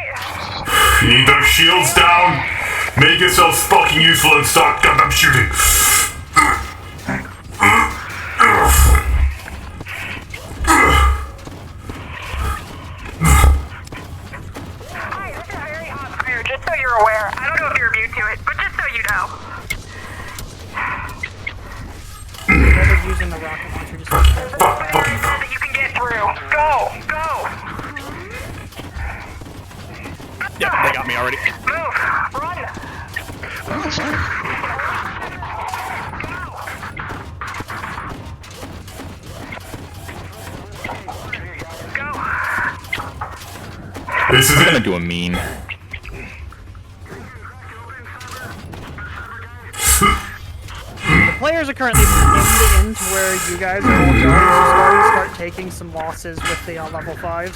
You need those shields down. Make yourselves fucking useful and start goddamn shooting. Hi, this is very hot fire, just so you're aware. I don't know if you're immune to it, but just so you know. Whoever's using the rocket launcher just That you can get through. Go! Go! Yeah, they got me already. Move! Run! This is I'm gonna do a mean. The players are currently pinned into where you guys are all going, so start taking some losses with the level 5s.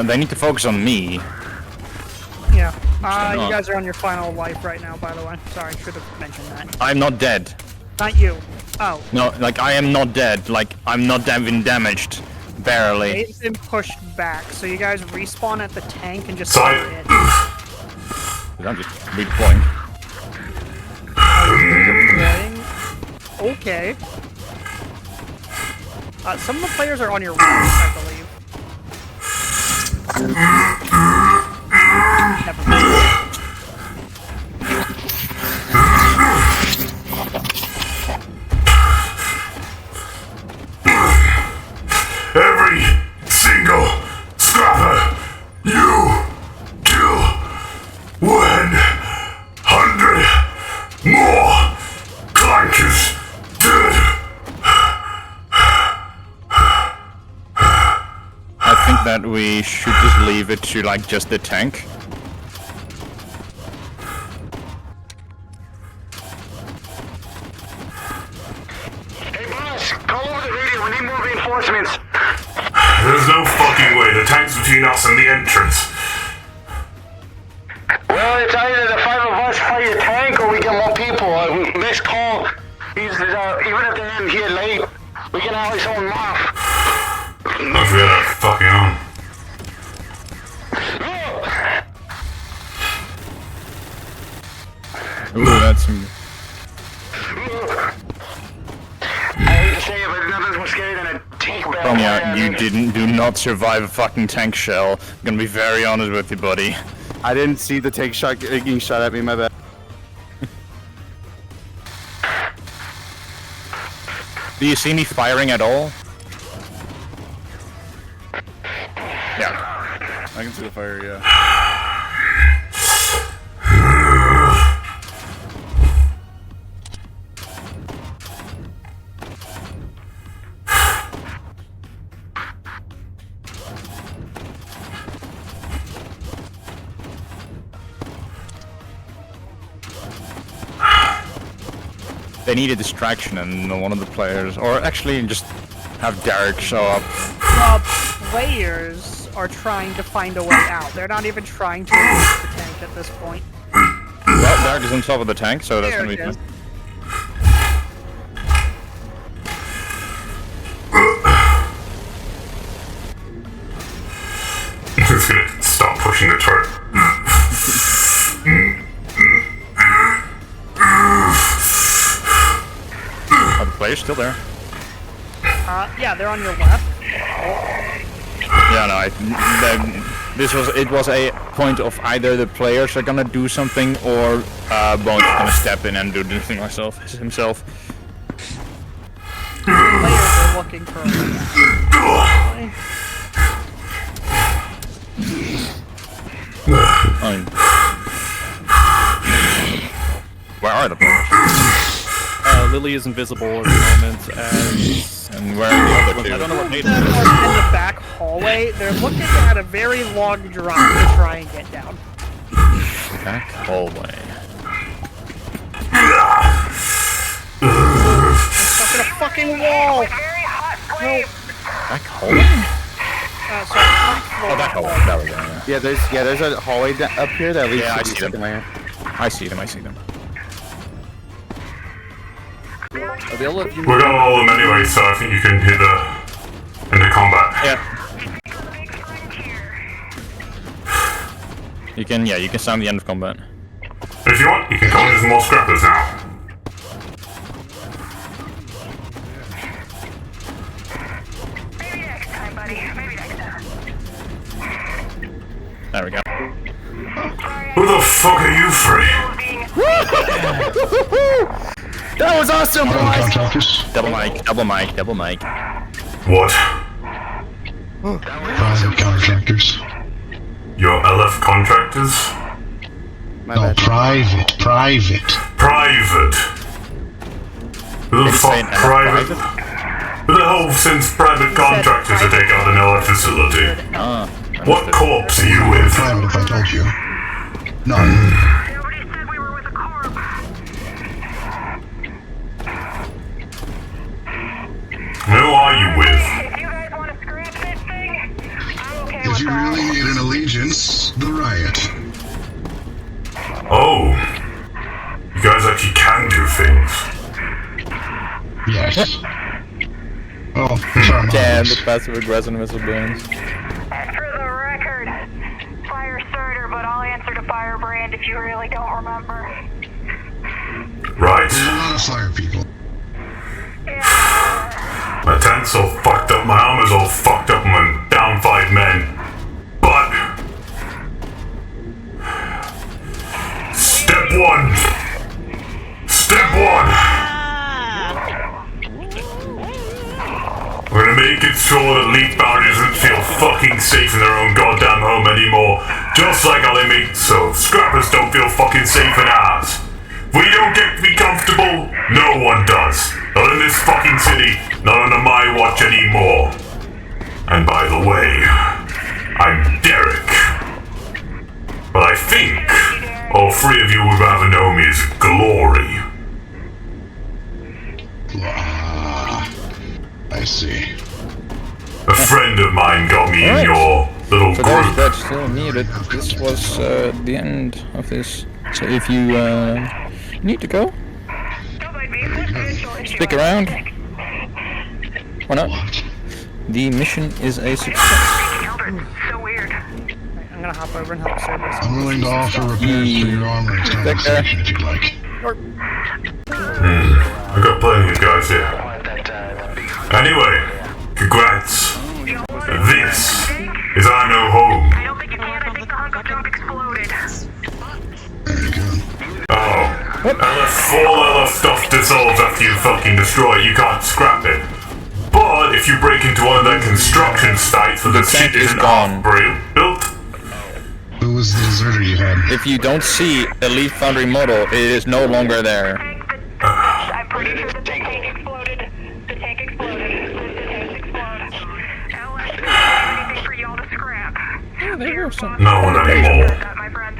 They need to focus on me. Yeah. They're You not. guys are on your final life right now, by the way. Sorry, should have mentioned that. I'm not dead. Not you. Oh. No, like I am not dead. Like I'm not even damaged. Barely. They've been pushed back, so you guys respawn at the tank and just Sorry. fire it. I'm just redeploying. Okay. Some of the players are on your right, I believe. Never mind. every single scrapper you kill 100 more clankers dead. I think that we should just leave it to like just the tank. Hey boss, call over the radio. We need more reinforcements. There's no fucking way. The tank's between us and the entrance. Well, it's either the 5 of us fight a tank or we get more people. This call is even if they're in here late, we can always hold them off. Don't forget that fucking on. Ooh, that's some... I hate to say it, but nothing's more scary than a tank battle. Yeah, you do not survive a fucking tank shell. I'm gonna be very honest with you, buddy. I didn't see the tank shot getting shot at me, my bad. Do you see me firing at all? Yeah. I can see the fire, yeah. They need a distraction, and one of the players, or actually just have Derek show up. The players are trying to find a way out. They're not even trying to engage the tank at this point. Well, Derek is on top of the tank, so that's There gonna be it is. fun. Who's gonna stop pushing the turret? Are the players still there? Yeah, they're on your left. Yeah, no, it was a point of either the players are gonna do something or Bones is gonna step in and do the thing himself. The players are looking for a way out. Where are the players? Lily is invisible at the moment, and where are the other two? I don't know what made In the back hallway, they're looking at a very long drop to try and get down. Back hallway. Stuck in a fucking wall! No. Back hallway? Sorry, top floor. Oh, back hallway. That was it. Yeah, there's a hallway up here that leads Yeah, to I the see second them. layer. I see them. We got all of them anyway, so I think you can hit into combat. Yeah. You can sound the end of combat. If you want, you can come in as more scrappers now. There we go. Who the fuck are you three? That was awesome, boys! Double mic. What? Private contractors. Your LF contractors? No, private. Private? Who the fuck private? Who the hell sends private contractors to take out an LF facility? What corpse are you with? Private, if I told you. No. Who are you with? If you really need an allegiance, the riot. Oh. You guys actually can do things. Yes. Oh, sorry. Damn, the passive aggressiveness of Bones. For the record, fire starter, but I'll answer to firebrand if you really don't remember. Right. There's a lot of fire people. My tank's all fucked up, my armor's all fucked up, and I'm down 5 men. But... Step 1! We're gonna make it sure that Leafbound doesn't feel fucking safe in their own goddamn home anymore. Just like how they make so scrappers don't feel fucking safe in ours. We don't get to be comfortable, no one does. Not in this fucking city, not under my watch anymore. And by the way, I'm Derek. But I think all 3 of you would rather know me as Glory. I see. A friend of mine got me in your little For group. those that still need it, this was the end of this. So if you need to go, stick around. Or not. The mission is a success. So weird. I'm gonna hop over and help service. I'm willing to offer repairs to your armor and stabilization if you'd like. I got plenty of guys here. Anyway, congrats. This is our new home. I don't think you can. I think the hunk of junk exploded. Oh. LF4 LF stuff dissolves after you fucking destroy destroy it, you can't scrap it. But if you break into one of their construction sites where the shit isn't half built, Who was the deserter you had? If you don't see Elite Foundry model, it is no longer there. I'm pretty sure that the tank exploded. The tank exploded. The tank exploded. LS, do you have anything for y'all to scrap? Yeah, there was some. no one anymore. That, my friend.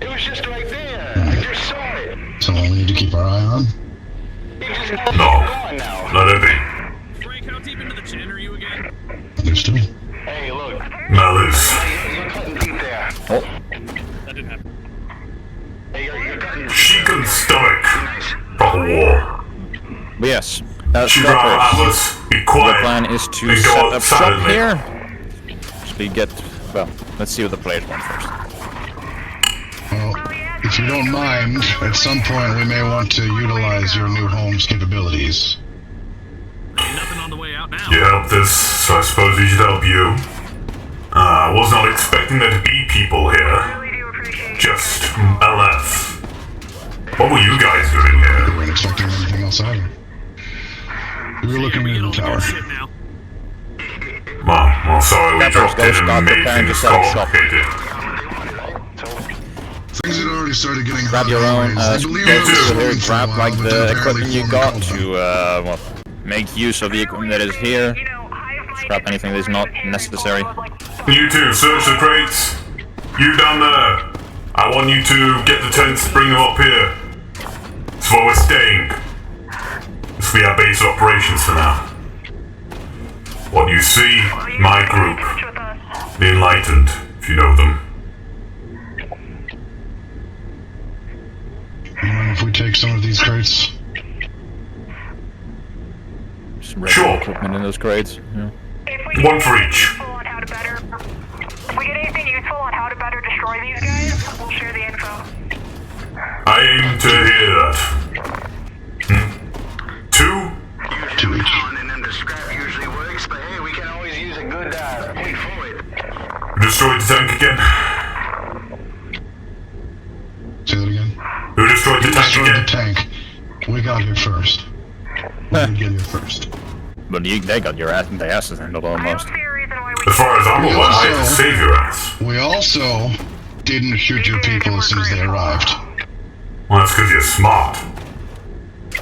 It was just right there. I just saw it. So all we need to keep our eye on? No, let it be. Frank, how deep into the chin are you again? Understood. Hey, look. Melis. You're cutting deep there. Oh. That didn't happen. Hey, you're cutting. She can stomach proper war. But yes. She'd rather have us be The quiet plan is to and set go up out shop silently. here. So we get. Well, let's see what the players want first. Well, if you don't mind, at some point we may want to utilize your new home's capabilities. Nothing on the way out now. You helped us, so I suppose we should help you. I was not expecting there to be people here. Just LF. What were you guys doing We here? weren't expecting anything else either. We were looking into the tower. Well, sorry we dropped in Start and made preparing to things set up shop. complicated. Things had already started getting Grab hot your own. anyways. I believe you I was too. holding for a Grab while, like but the then equipment you apparently got formed to well, make use of the equipment that is here. Scrap anything that is not necessary. You two, search the crates. You down there. I want you to get the tents, bring them up here. That's where we're staying. This will be our base of operations for now. What you see, my group. The Enlightened, if you know them. You mind if we take some of these crates? Some regular Sure. equipment in those crates. Yeah. One for each. If we get anything useful on how to better destroy these guys, we'll share the info. I aim to hear that. Two? Two each. And then the scrap usually works, but hey, we can always use a good pay for it. Destroyed the tank again. Say that again. Who destroyed the You tank destroyed again? the tank. We got here first. We did get here first. But they got your asses handled almost. As far as I'm aware, I had to save your ass. We also didn't shoot your people as soon as they arrived. Well, that's because you're smart.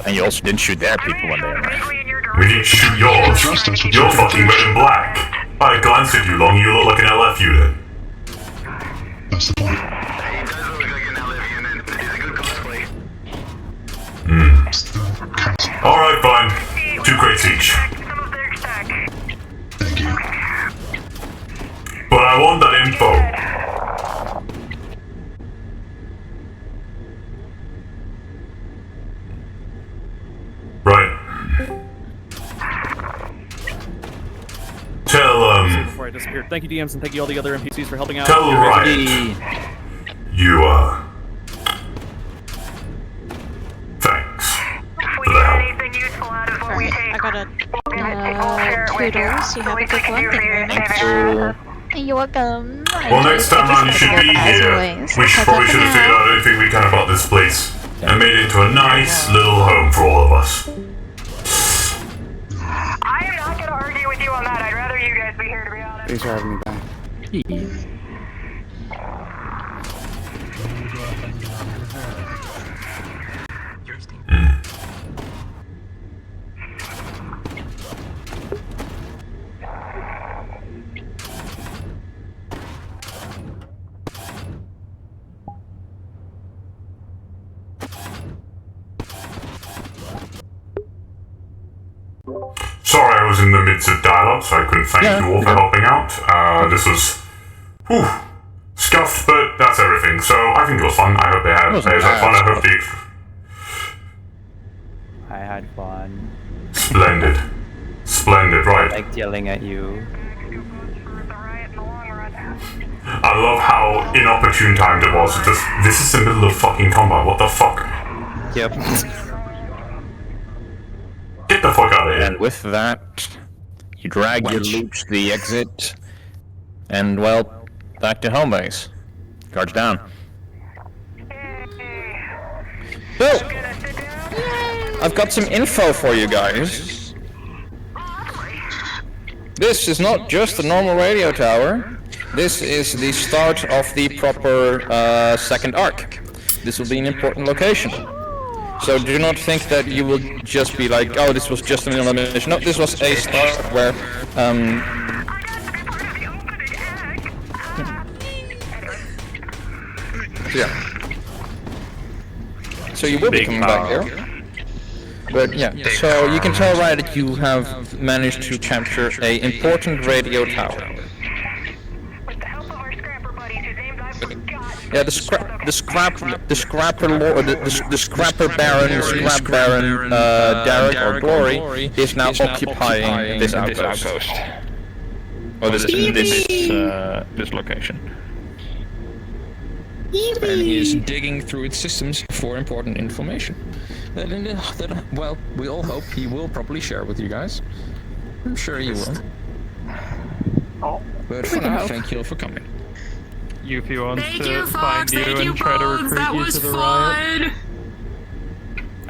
And you also didn't shoot their people when they arrived. We didn't shoot yours. Trust us with You're your fucking red and black. I glanced at you long, you look like an LF unit. That's the point. He does look like an LF unit. He's a good cosplay. Alright, fine. 2 crates each. Thank you. But I want that info. Right. Tell, Before I disappeared. Thank you, DMs, and thank you all the other NPCs for helping out. tell Riot. You, thanks for the help. I got a kudos. You have a good one. Thank you very much. Thank you. You're welcome. Well, next time round you should be here. We probably should have figured out everything we can about this place and made it into a nice little home for all of us. I am not going to argue with you on that. I'd rather you guys be here, to be honest. Thanks for having me back. Sorry, I was in the midst of dialogue, so I couldn't thank you all for helping out. This was, scuffed, but that's everything. So I think it was fun. I hope they had fun. I hope the I had fun. splendid, right? I liked yelling at you. I love how inopportune timed it was. Just, this is the middle of fucking combat. What the fuck? Yep. Get the fuck out of here. And with that, you drag your loot to the exit, and well, back to home base. Guards down. Bill! I've got some info for you guys. This is not just a normal radio tower. This is the start of the proper second arc. This will be an important location. So do not think that you will just be like, oh, this was just an elimination. No, this was a start where yeah. So you will be coming back here. But yeah, so you can tell right that you have managed to capture a important radio tower. Yeah, the scrapper baron, Derek or Glory is now occupying this outpost. Or this location. And he is digging through its systems for important information. That, well, we all hope he will probably share with you guys. I'm sure he will. But for now, thank you all for coming. Yuffie wants to find you and try to recruit you to the riot.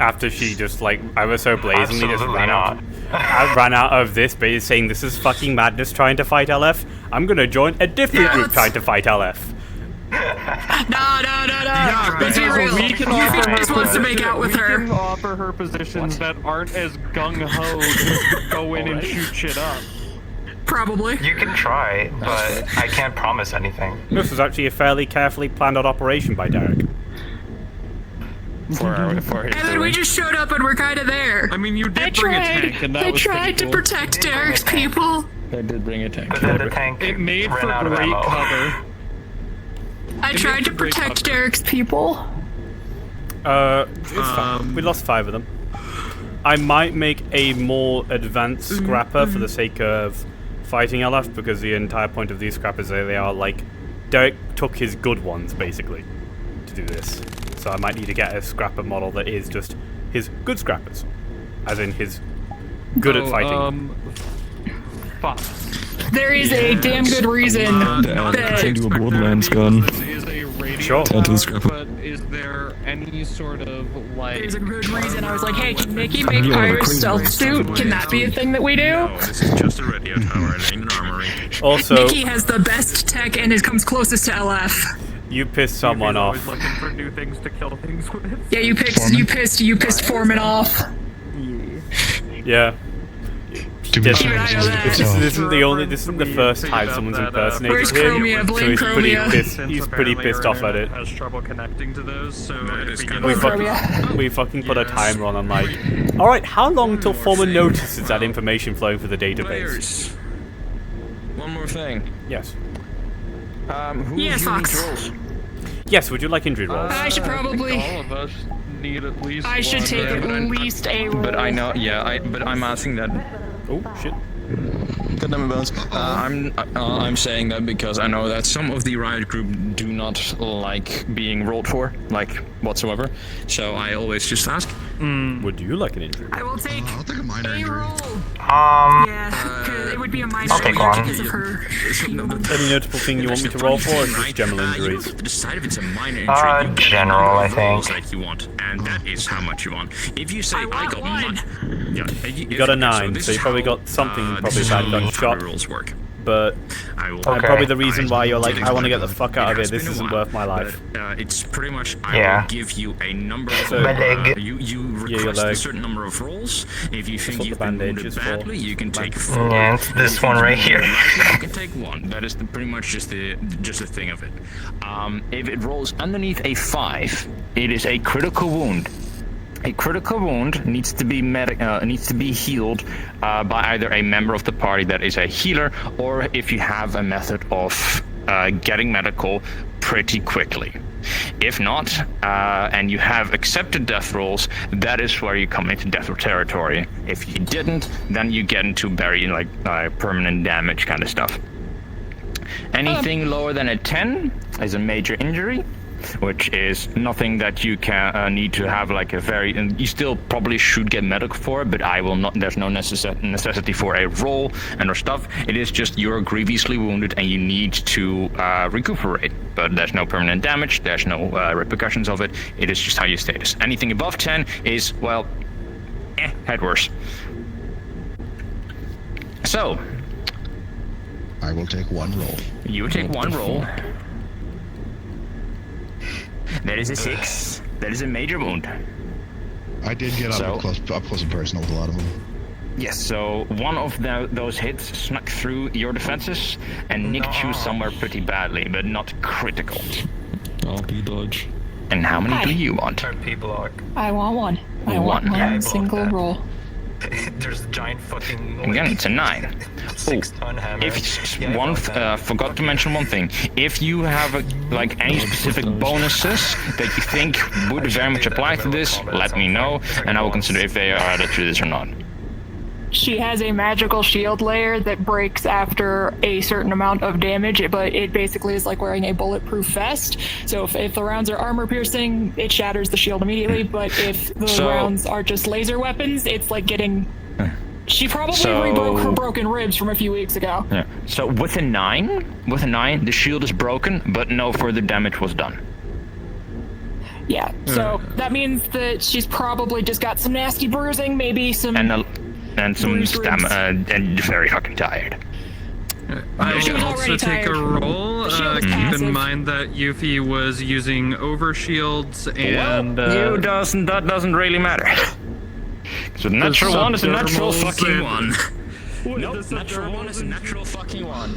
After she just like, I was so blazingly just ran out of this base saying this is fucking madness trying to fight LF. I'm gonna join a different group trying to fight LF. No. Let's be real. Yuffie just wants to make out with her. We can offer her positions that aren't as gung-ho to go in and shoot shit up. Probably. You can try, but I can't promise anything. This was actually a fairly carefully planned out operation by Derek. And then we just showed up and we're kind of there. I mean, you did bring a tank, and that was tried to protect Derek's people. They did bring a tank. But then the tank it made for ran out of great ammo. cover. I tried to protect Derek's people. It's fine. We lost 5 of them. I might make a more advanced scrapper for the sake of fighting LF, because the entire point of these scrappers, they are like, Derek took his good ones basically to do this. So I might need to get a scrapper model that is just his good scrappers, as in his good at fighting. Fuck. There is a damn good reason that Change to a Borderlands gun. Sure. Turn to the scrapper. But is there any sort of like? There's a good reason. I was like, hey, can Mickey make Pyro's stealth suit? Can that be a thing that we do? No, this is just a radio tower. It ain't an armory. Also, Mickey has the best tech and comes closest to LF. You pissed someone off. Looking for new things to kill things with. Yeah, you pissed Foreman off. Yeah. This isn't the first time someone's impersonated Where's him. Chromia? Blame So Chromia. he's pretty pissed off at it. Has trouble connecting to those, so We fucking put a timer on. I'm like, all right, how long till Foreman notices that information flowing through the database? One more thing. Yes. Yes, Fox. Yes. Would you like injury rolls? I should probably. all of us need at least. I should take at least a roll. But I know, yeah. But I'm asking that. Oh shit. God damn it, Bones. I'm saying that because I know that some of the riot group do not like being rolled for, like whatsoever. So I always just ask. Would you like an injury? I will take a roll. Yeah, because it would be a minor I'll take one. because of her. Any notable thing you want me to roll for, or just general injuries? Decide if it's a minor injury. You general, I think. That you want, and that is how much you want. If you say I got one, yeah, you got a 9, so you probably got something. Probably bad gunshot. Rules work. But and probably the reason why you're like, I want to get the fuck out of here. This isn't worth my life. It's pretty much. I will give you a number. So, my leg. You request a certain number of rolls. If you think you've been wounded badly, you can take 4. Yeah, it's this one right here. You can take 1. That is pretty much just the thing of it. If it rolls underneath a 5, it is a critical wound. A critical wound needs to be healed by either a member of the party that is a healer, or if you have a method of getting medical pretty quickly. If not, and you have accepted death rolls, that is where you come into death territory. If you didn't, then you get into very permanent damage kind of stuff. Anything lower than a 10 is a major injury, which is nothing that you can need to have like a very. And you still probably should get medical for it, but I will not. There's no necessity for a roll and or stuff. It is just you're grievously wounded and you need to recuperate. But there's no permanent damage. There's no repercussions of it. It is just how you status. Anything above 10 is had worse. So, I will take one roll. you take one roll. That is a 6. That is a major wound. I did get up close and personal with a lot of them. Yes, so one of those hits snuck through your defenses and nicked you somewhere pretty badly, but not critical. RP dodge. And how many do you want? RP block. I want one. I want one single roll. There's a giant fucking. Again, it's a 9. 6-ton hammer. Forgot to mention one thing. If you have like any specific bonuses that you think would very much apply to this, let me know, and I will consider if they are added to this or not. She has a magical shield layer that breaks after a certain amount of damage, but it basically is like wearing a bulletproof vest. So if the rounds are armor piercing, it shatters the shield immediately, but if the rounds are just laser weapons, it's like getting... She probably rebroke her broken ribs from a few weeks ago. Yeah. So with a 9, the shield is broken, but no further damage was done. Yeah, so that means that she's probably just got some nasty bruising, maybe some... And some stamina, and very fucking tired. I will also take a roll. Keep in mind that Yuffie was using overshields and... that doesn't really matter. So natural 1 is a natural fucking 1. Nope, natural 1 is a natural fucking 1.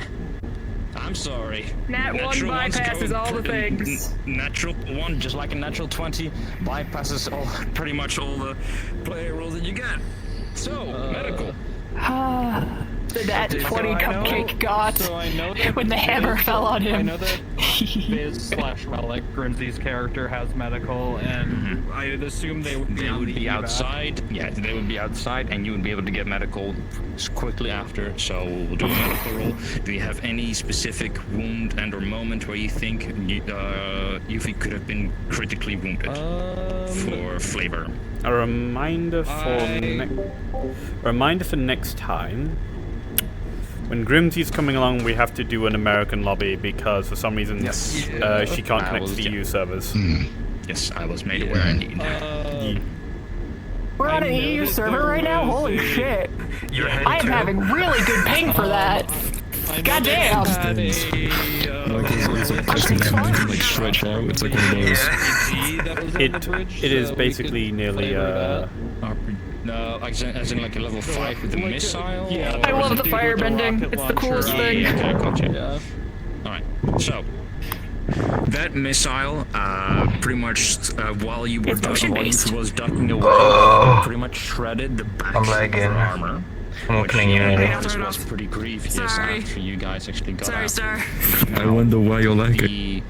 I'm sorry. Nat 1 bypasses all the things. Natural 1, just like a natural 20, bypasses pretty much all the player rolls that you get. So, medical. That 20 cupcake got when the hammer fell on him. I know that Biz/Malik, Grimsey's character, has medical, and I'd assume they would be outside. Yeah, they would be outside, and you would be able to get medical quickly after. So we'll do a medical roll. Do you have any specific wound and/or moment where you think Yuffie could have been critically wounded for flavor? A reminder for next time. When Grimsy's coming along, we have to do an American lobby because for some reason she can't connect to the EU servers. Yes, I was made aware indeed. We're on an EU server right now? Holy shit. I am having really good ping for that. Goddamn. Like stretch out. It's like one of those. It is basically nearly as in like a level 5 with the missile? Yeah. I love the firebending. It's the coolest thing. Okay, gotcha. Alright, so that missile, pretty much while you were ducking away, pretty much shredded the back of your armor. I'm opening Unity. This was pretty grievous after you guys actually got out. Sir. I wonder why you're lagging.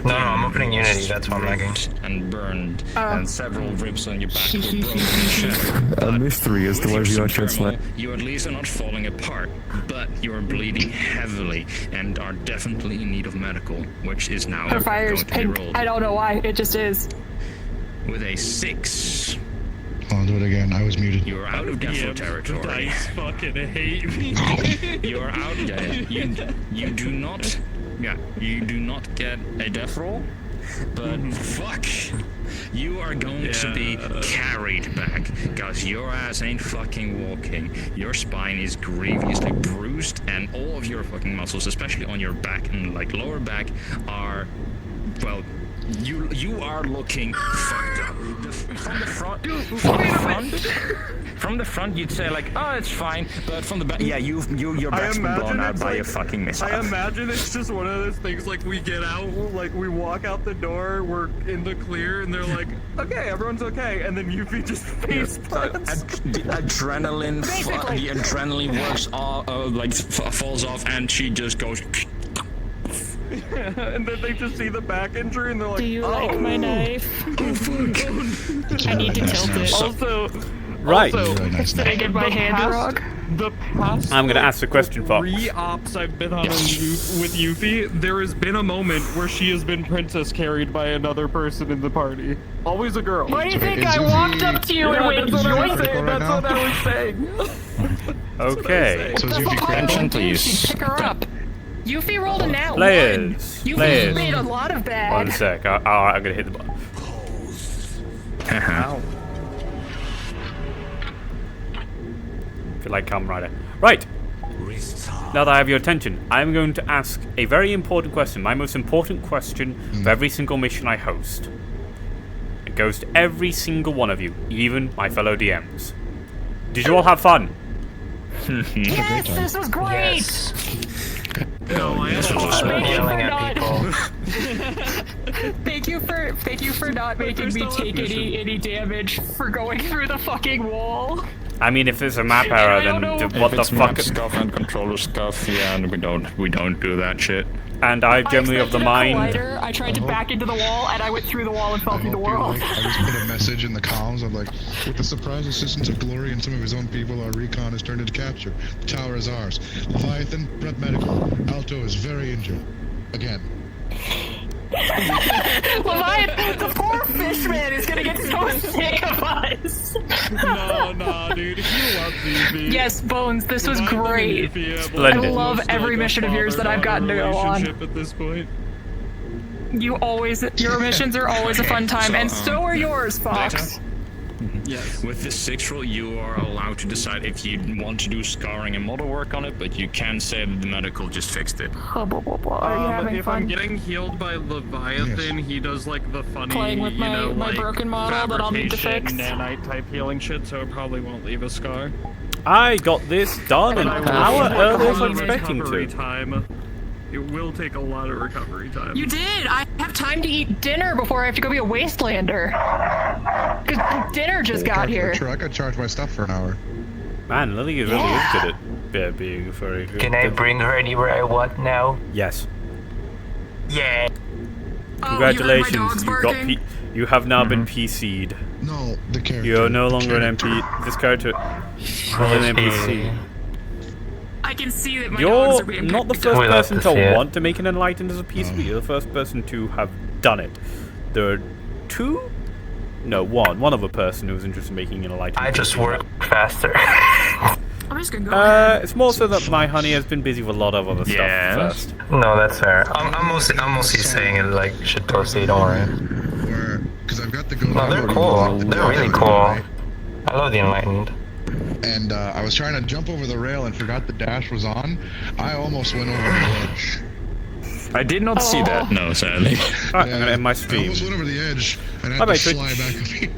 No, I'm opening Unity, that's why I'm lagging. And burned, and several ribs on your back were broken and shattered. A mystery as to why you are transferred. You at least are not falling apart, but you are bleeding heavily and are definitely in need of medical, which is now Her fire's going to be pink. rolled. I don't know why, it just is. With a 6. I'll do it again. I was muted. You're out of defo territory. Dice fucking hate me. You're out. You do not. Yeah, you do not get a death roll, but fuck, you are going to be carried back, cause your ass ain't fucking walking. Your spine is grievously bruised, and all of your fucking muscles, especially on your back and like lower back, are, well, you are looking fucked up. From the front, you'd say like, oh, it's fine, but from the back, yeah, your back's been blown out by a fucking missile. I imagine it's just one of those things like we get out, like we walk out the door, we're in the clear, and they're like, okay, everyone's okay, and then Yuffie just face plants. The adrenaline works all, falls off, and she just goes. And then they just see the back injury and they're like, do you like my knife? Oh fuck. I need to tilt it. Also, right. Did I get my hand wrong? The past I'm gonna ask the question, Fox. 3 ops I've been on with Yuffie, there has been a moment where she has been princess carried by another person in the party. Always a girl. Why do you think I walked up to you and went, that's what I was saying. Okay. So is Yuffie Attention, please. Pick her up. Yuffie rolled a nat 1. Players. Made a lot of bad. 1 sec. I'm gonna hit the button. Ow. feel like Kamen Rider. Right. Now that I have your attention, I'm going to ask a very important question, my most important question of every single mission I host. It goes to every single one of you, even my fellow DMs. Did you all have fun? Yes, this was great! Yes. No, I yelling at people. Thank you for not making me take any damage for going through the fucking wall. I mean, if it's a map error, then what the fuck? Stuff and controller stuff, yeah, and we don't do that shit. And I'm generally of the mind. I tried to back into the wall, and I went through the wall and fell through the world. I just put a message in the comms of like, with the surprise assistance of Glory and some of his own people, our recon has turned into capture. The tower is ours. Leviathan, prep medical. Alto is very injured. Again. Leviathan, the poor fishman is gonna get so sick of us. No, dude, he loves you. Yes, Bones, this was great. Splendid. I love every mission of yours that I've gotten to go on. At this point. Your missions are always a fun time, and so are yours, Fox. Yes. With the 6 roll, you are allowed to decide if you want to do scarring and model work on it, but you can say that the medical just fixed it. Are you having if fun? I'm getting healed by Leviathan, he does like the funny, Playing with my like, broken model that I'll need to fix. nanite type healing shit, so it probably won't leave a scar. I got this done an hour earlier than I was expecting recovery to. time. It will take a lot of recovery time. You did! I have time to eat dinner before I have to go be a wastelander. Because dinner just got here. Sure, I could charge my stuff for an hour. Man, Lily is really good at being very good. Can I bring her anywhere I want now? Yes. Yeah. Congratulations, you have now been PC'd. No, the character. You're no longer an MP. This character is an NPC. I can see that my dogs are being You're not the first person to want to make an Enlightened as a PC, but you're the first person to have done it. There are one other person who was interested in making an Enlightened. I just work faster. I'm just gonna go. It's more so that my honey has been busy with a lot of other stuff first. No, that's fair. I'm mostly saying it like shit posty, don't worry. Because I've got the go. No, they're cool. They're really cool. I love the Enlightened. And I was trying to jump over the rail and forgot the dash was on. I almost went over the edge. I did not see that, no, sadly. Alright, I'm gonna end my stream. I almost went over the edge and had to fly back up here.